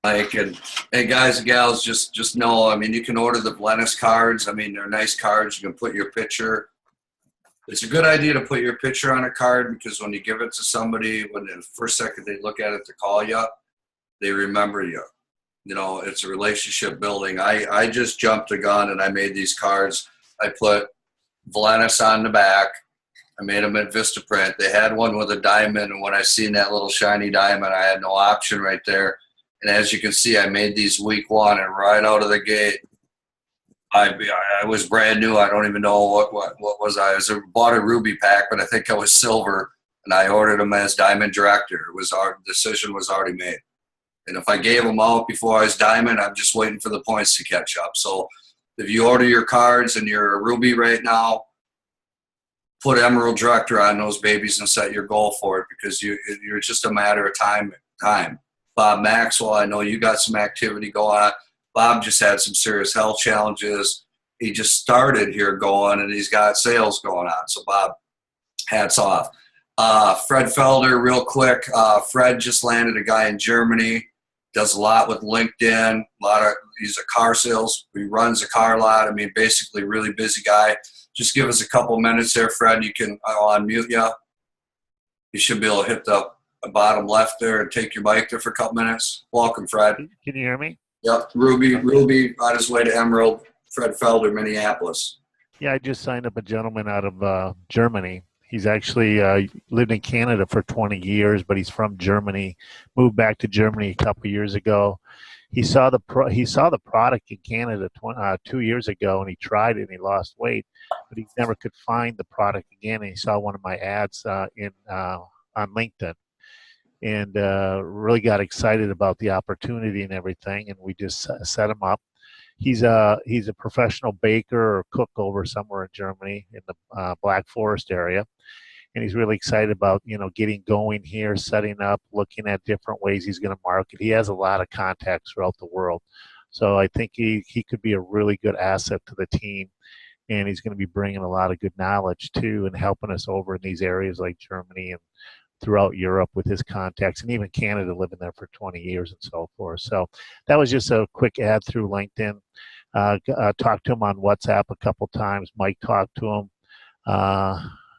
Mike, and hey, guys and gals, just know, I mean, you can order the Valentus cards. I mean, they're nice cards. You can put your picture It's a good idea to put your picture on a card because when you give it to somebody, when the first second they look at it to call you, they remember you. You know, it's a relationship building. I just jumped the gun and I made these cards. I put Valentus on the back. I made them at Vistaprint. They had one with a diamond, and when I seen that little shiny diamond, I had no option right there. And as you can see, I made these week one, and right out of the gate, I was brand new. I don't even know what was I. I bought a ruby pack, but I think I was silver, and I ordered them as diamond director. Our decision was already made. And if I gave them out before I was diamond, I'm just waiting for the points to catch up. So if you order your cards and you're a ruby right now, put emerald director on those babies and set your goal for it because you're just a matter of time. Bob Maxwell, I know you got some activity going on. Bob just had some serious health challenges. He just started here going, and he's got sales going on. So, Bob, hats off. Fred Felder, real quick. Fred just landed a guy in Germany. Does a lot with LinkedIn. He's a car sales. He runs a car lot. I mean, basically, really busy guy. Just give us a couple minutes there, Fred. I'll unmute you. You should be able to hit the bottom left there and take your mic there for a couple minutes. Welcome, Fred. Can you hear me? Yep, Ruby on his way to Emerald. Fred Felder, Minneapolis. Yeah, I just signed up a gentleman out of Germany. He's actually lived in Canada for 20 years, but he's from Germany. Moved back to Germany a couple years ago. He saw the product in Canada 2 years ago, and he tried it and he lost weight, but he never could find the product again. And he saw one of my ads on LinkedIn, and really got excited about the opportunity and everything. And we just set him up. He's a professional baker or cook over somewhere in Germany in the Black Forest area. And he's really excited about, getting going here, setting up, looking at different ways he's going to market. He has a lot of contacts throughout the world. So I think he could be a really good asset to the team. And he's going to be bringing a lot of good knowledge, too, and helping us over in these areas like Germany and throughout Europe with his contacts, and even Canada, living there for 20 years and so forth. So that was just a quick ad through LinkedIn. Talked to him on WhatsApp a couple times. Mike talked to him.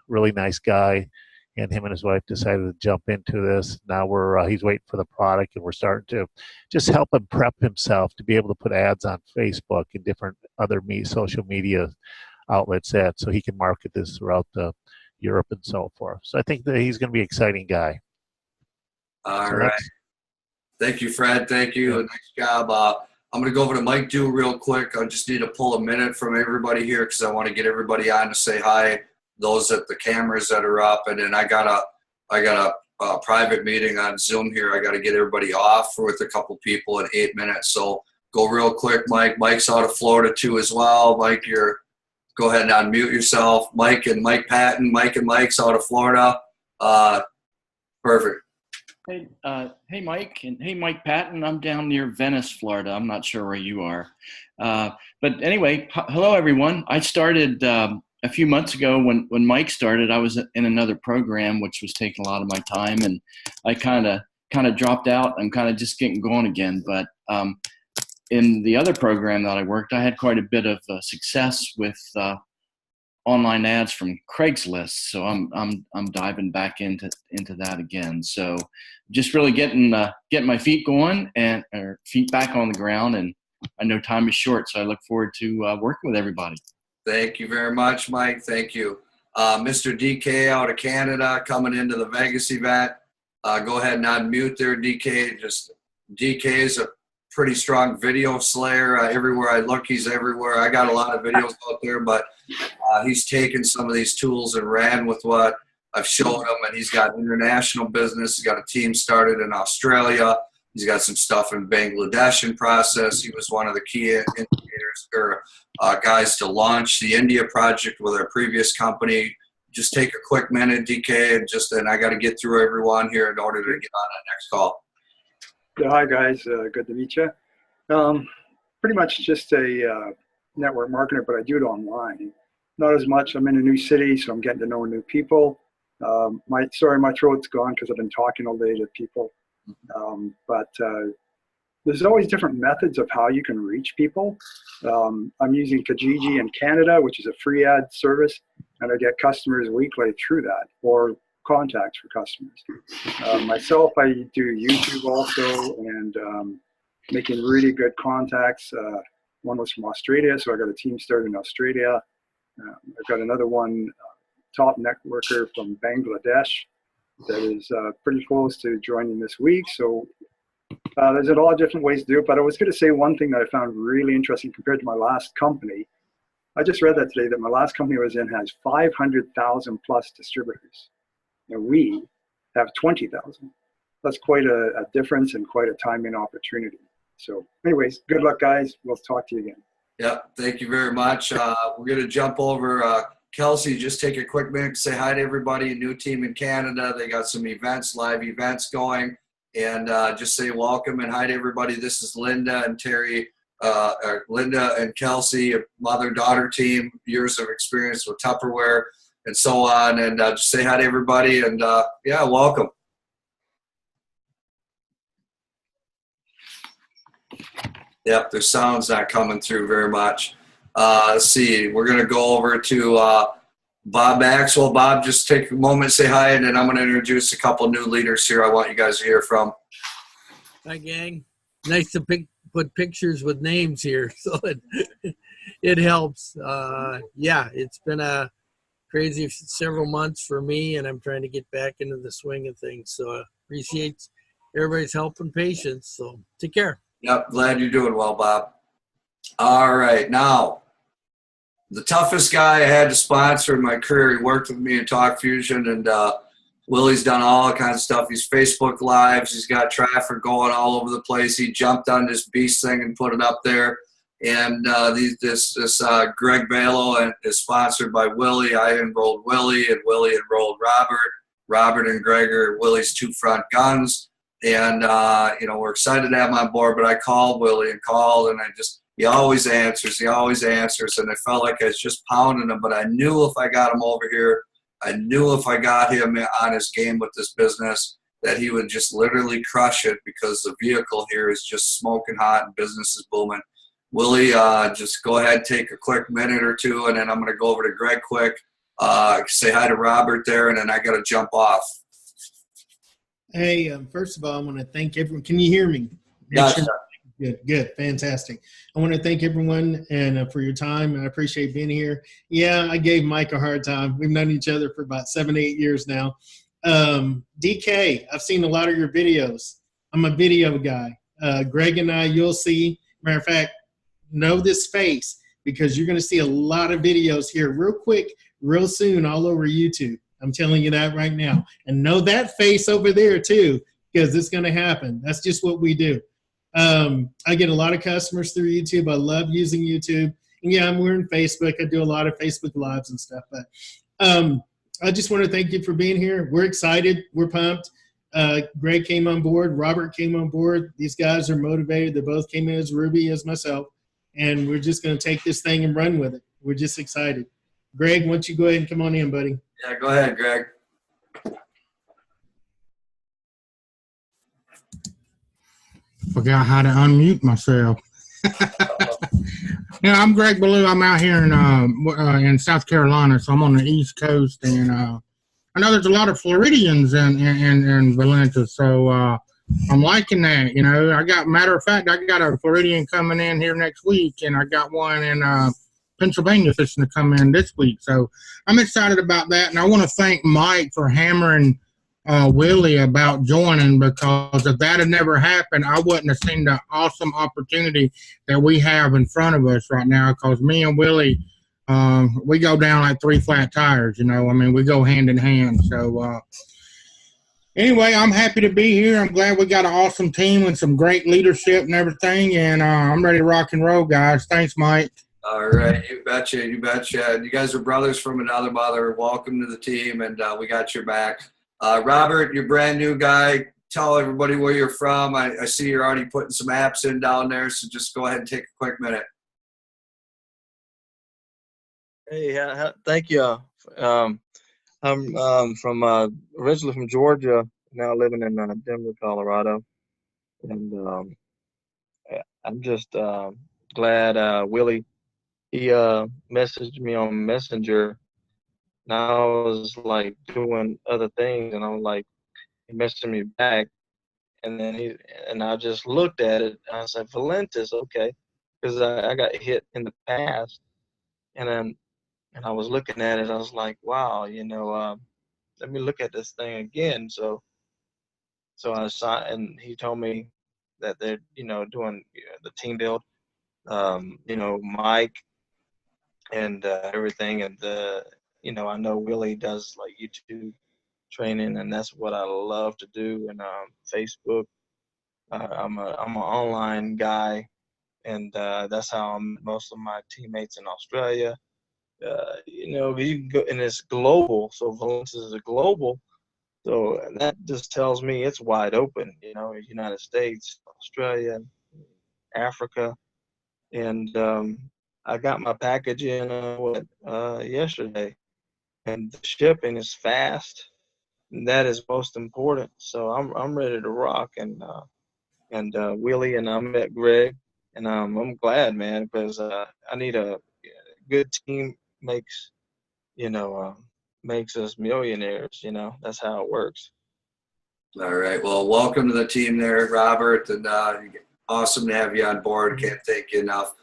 Really nice guy, and him and his wife decided to jump into this. Now he's waiting for the product, and we're starting to just help him prep himself to be able to put ads on Facebook and different other social media outlets so he can market this throughout Europe and so forth. So I think that he's going to be an exciting guy. All right. Thank you, Fred. Thank you. Yeah. Nice job. I'm going to go over to Mike Dew real quick. I just need to pull a minute from everybody here because I want to get everybody on to say hi. Those at the cameras that are up, and then I got a private meeting on Zoom here. I got to get everybody off with a couple people in 8 minutes. So go real quick, Mike. Mike's out of Florida too as well. Mike, go ahead and unmute yourself. Mike and Mike Patton. Mike and Mike's out of Florida. Perfect. Hey, Mike, and hey, Mike Patton. I'm down near Venice, Florida. I'm not sure where you are. But anyway, hello, everyone. I started a few months ago when Mike started. I was in another program, which was taking a lot of my time, and I kind of dropped out. I'm kind of just getting going again. But in the other program that I worked, I had quite a bit of success with online ads from Craigslist. So I'm diving back into that again. So just really getting my feet going or feet back on the ground. And I know time is short, so I look forward to working with everybody. Thank you very much, Mike. Thank you. Mr. DK out of Canada coming into the Vegas event. Go ahead and unmute there, DK. DK is a pretty strong video slayer. Everywhere I look, he's everywhere. I got a lot of videos out there, but he's taken some of these tools and ran with what I've showed him, and he's got international business. He's got a team started in Australia. He's got some stuff in Bangladesh in process. He was one of the key indicators or guys to launch the India project with our previous company. Just take a quick minute, DK, and I got to get through everyone here in order to get on that next call. Yeah, hi guys, good to meet you. Pretty much just a network marketer, but I do it online. Not as much. I'm in a new city, so I'm getting to know new people. My throat's gone because I've been talking all day to people. But there's always different methods of how you can reach people. I'm using Kijiji in Canada, which is a free ad service. and I get customers weekly through that, or contacts for customers. Myself, I do YouTube also, and making really good contacts. One was from Australia, so I got a team started in Australia. I've got another one, top networker from Bangladesh, that is pretty close to joining this week. So there's a lot of different ways to do it, but I was going to say one thing that I found really interesting compared to my last company. I just read that today, that my last company I was in has 500,000 plus distributors, and we have 20,000. That's quite a difference and quite a timing opportunity. So anyways, good luck, guys. We'll talk to you again. Yep, thank you very much. We're going to jump over. Kelsey, just take a quick minute to say hi to everybody. New team in Canada. They got some events, live events going. And just say welcome and hi to everybody. This is Linda and Terry, Linda and Kelsey, a mother-daughter team, years of experience with Tupperware and so on. And just say hi to everybody. And, yeah, welcome. Yep, their sound's not coming through very much. Let's see. We're going to go over to Bob Maxwell. Bob, just take a moment, say hi, and then I'm going to introduce a couple new leaders here I want you guys to hear from. Hi, gang. Nice to put pictures with names here, so it helps. Yeah, it's been a crazy several months for me, and I'm trying to get back into the swing of things. So appreciate everybody's help and patience. So take care. Yep, glad you're doing well, Bob. All right, now, the toughest guy I had to sponsor in my career, he worked with me in Talk Fusion, and Willie's done all kinds of stuff. He's Facebook Lives. He's got traffic going all over the place. He jumped on this beast thing and put it up there. And this Greg Balo is sponsored by Willie. I enrolled Willie, and Willie enrolled Robert. Robert and Greg are Willie's two front guns. And, you know, we're excited to have him on board. But I called Willie and he always answers. And I felt like I was just pounding him. But I knew if I got him over here, I knew if I got him on his game with this business that he would just literally crush it, because the vehicle here is just smoking hot and business is booming. Willie, just go ahead, take a quick minute or two, and then I'm going to go over to Greg quick, say hi to Robert there, and then I got to jump off. Hey, first of all, I want to thank everyone. Can you hear me? Gotcha. Good, fantastic. I want to thank everyone and for your time. I appreciate being here. Yeah, I gave Mike a hard time. We've known each other for about 7-8 years now. DK, I've seen a lot of your videos. I'm a video guy. Greg and I, you'll see. Matter of fact, know this face, because you're going to see a lot of videos here real quick, real soon, all over YouTube. I'm telling you that right now. And know that face over there too, because it's going to happen. That's just what we do. I get a lot of customers through YouTube. I love using YouTube. And yeah, I'm wearing Facebook. I do a lot of Facebook Lives and stuff. But I just want to thank you for being here. We're excited. We're pumped. Greg came on board. Robert came on board. These guys are motivated. They both came in as Ruby as myself. And we're just going to take this thing and run with it. We're just excited. Greg, why don't you go ahead and come on in, buddy? Yeah, go ahead, Greg. Forgot how to unmute myself. Yeah, I'm Greg Ballou. I'm out here in South Carolina, so I'm on the East Coast, and I know there's a lot of Floridians in Valentus, so I'm liking that. You know, matter of fact, I got a Floridian coming in here next week, and I got one in Pennsylvania fishing to come in this week, so I'm excited about that. And I want to thank Mike for hammering Willie about joining, because if that had never happened, I wouldn't have seen the awesome opportunity that we have in front of us right now, because me and Willie, we go down like 3 flat tires, you know. I mean, we go hand in hand. So anyway, I'm happy to be here. I'm glad we got an awesome team and some great leadership and everything, and I'm ready to rock and roll, guys. Thanks, Mike. All right, you betcha. You guys are brothers from another mother. Welcome to the team, and we got your back. Robert, you're a brand new guy. Tell everybody where you're from. I see you're already putting some apps in down there, so just go ahead and take a quick minute. Hey, thank you. I'm originally from Georgia, now living in Denver, Colorado, and I'm just glad Willie, he messaged me on Messenger And I was like doing other things, and I was like, he messaged me back, and then I just looked at it. And I said, Valentus, okay, because I got hit in the past, and I was looking at it. I was like, wow, let me look at this thing again. So I saw, and he told me that they're doing the team build, Mike and everything, and I know Willie does like YouTube training, and that's what I love to do. And Facebook, I'm an online guy, and that's how I met most of my teammates in Australia. You can go, and it's global. So Valentus is a global. So that just tells me it's wide open. United States, Australia, Africa, and I got my package in yesterday, and the shipping is fast. And that is most important. So I'm ready to rock, and Willie, and I met Greg, and I'm glad, man, because I need a good team makes us millionaires. That's how it works. All right. Well, welcome to the team there, Robert, and awesome to have you on board. Can't thank you enough.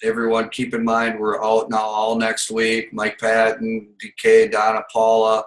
Everyone, keep in mind we're out now all next week. Mike Patton, DK, Donna, Paula.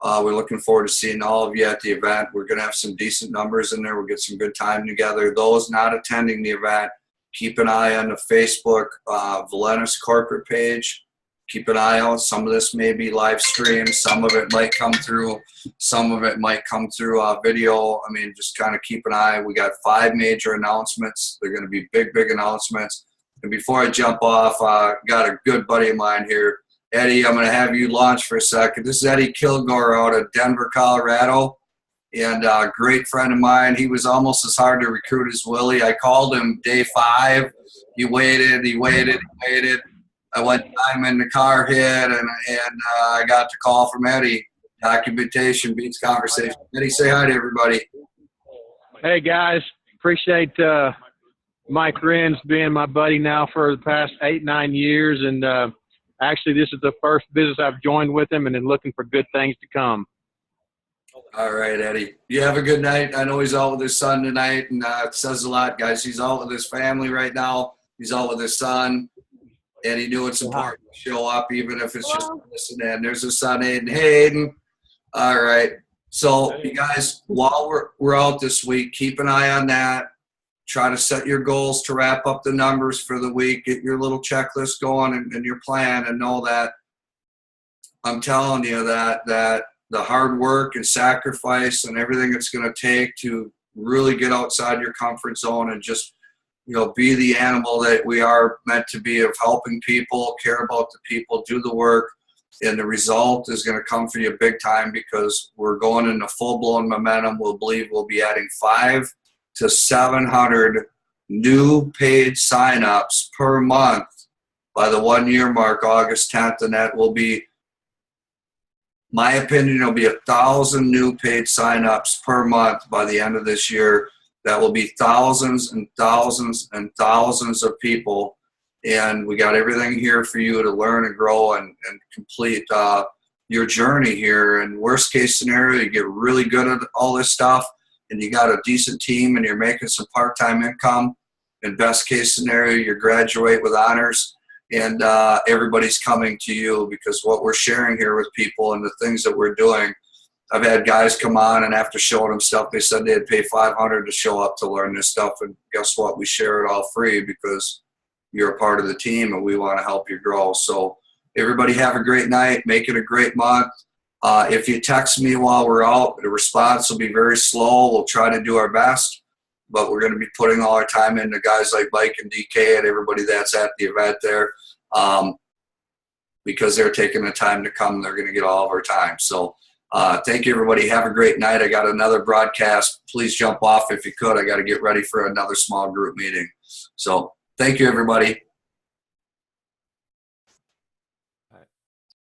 We're looking forward to seeing all of you at the event. We're going to have some decent numbers in there. We'll get some good time together. Those not attending the event, keep an eye on the Facebook Valentus corporate page. Keep an eye out. Some of this may be live streamed. Some of it might come through. Some of it might come through video. I mean, just kind of keep an eye. We got 5 major announcements. They're going to be big, big announcements. And before I jump off, got a good buddy of mine here. Eddie, I'm going to have you launch for a second. This is Eddie Kilgore out of Denver, Colorado, and a great friend of mine. He was almost as hard to recruit as Willie. I called him day 5. He waited. I went time in the car hit, and I got the call from Eddie. Documentation beats conversation. Eddie, say hi to everybody. Hey, guys. Appreciate Mike Renz being my buddy now for the past 8-9 years, and actually, this is the first business I've joined with him, and then looking for good things to come. All right, Eddie. You have a good night. I know he's out with his son tonight, and it says a lot, guys. He's out with his family right now. He's out with his son, and he knew it's important to show up, even if it's just listening. There's his son, Aiden. Hey, Aiden. All right. So, you guys, while we're out this week, keep an eye on that. Try to set your goals to wrap up the numbers for the week. Get your little checklist going and your plan, and know that I'm telling you that the hard work and sacrifice and everything it's going to take to really get outside your comfort zone and just, be the animal that we are meant to be, of helping people, care about the people, do the work, and the result is going to come for you big time, because we're going into full-blown momentum. We'll be adding 500 to 700 new paid signups per month by the 1-year mark, August 10th, and that will be, my opinion, it'll be 1,000 new paid signups per month by the end of this year. That will be thousands and thousands and thousands of people, and we got everything here for you to learn and grow and complete your journey here. And worst case scenario, you get really good at all this stuff, and you got a decent team, and you're making some part-time income. In best case scenario, you graduate with honors, and everybody's coming to you, because what we're sharing here with people and the things that we're doing. I've had guys come on, and after showing them stuff, they said they'd pay $500 to show up to learn this stuff. And guess what? We share it all free, because you're a part of the team, and we want to help you grow. So everybody have a great night. Make it a great month. If you text me while we're out, the response will be very slow. We'll try to do our best, but we're going to be putting all our time into guys like Mike and DK and everybody that's at the event there, because they're taking the time to come. They're going to get all of our time. So thank you, everybody. Have a great night. I got another broadcast. Please jump off if you could. I got to get ready for another small group meeting. So thank you, everybody.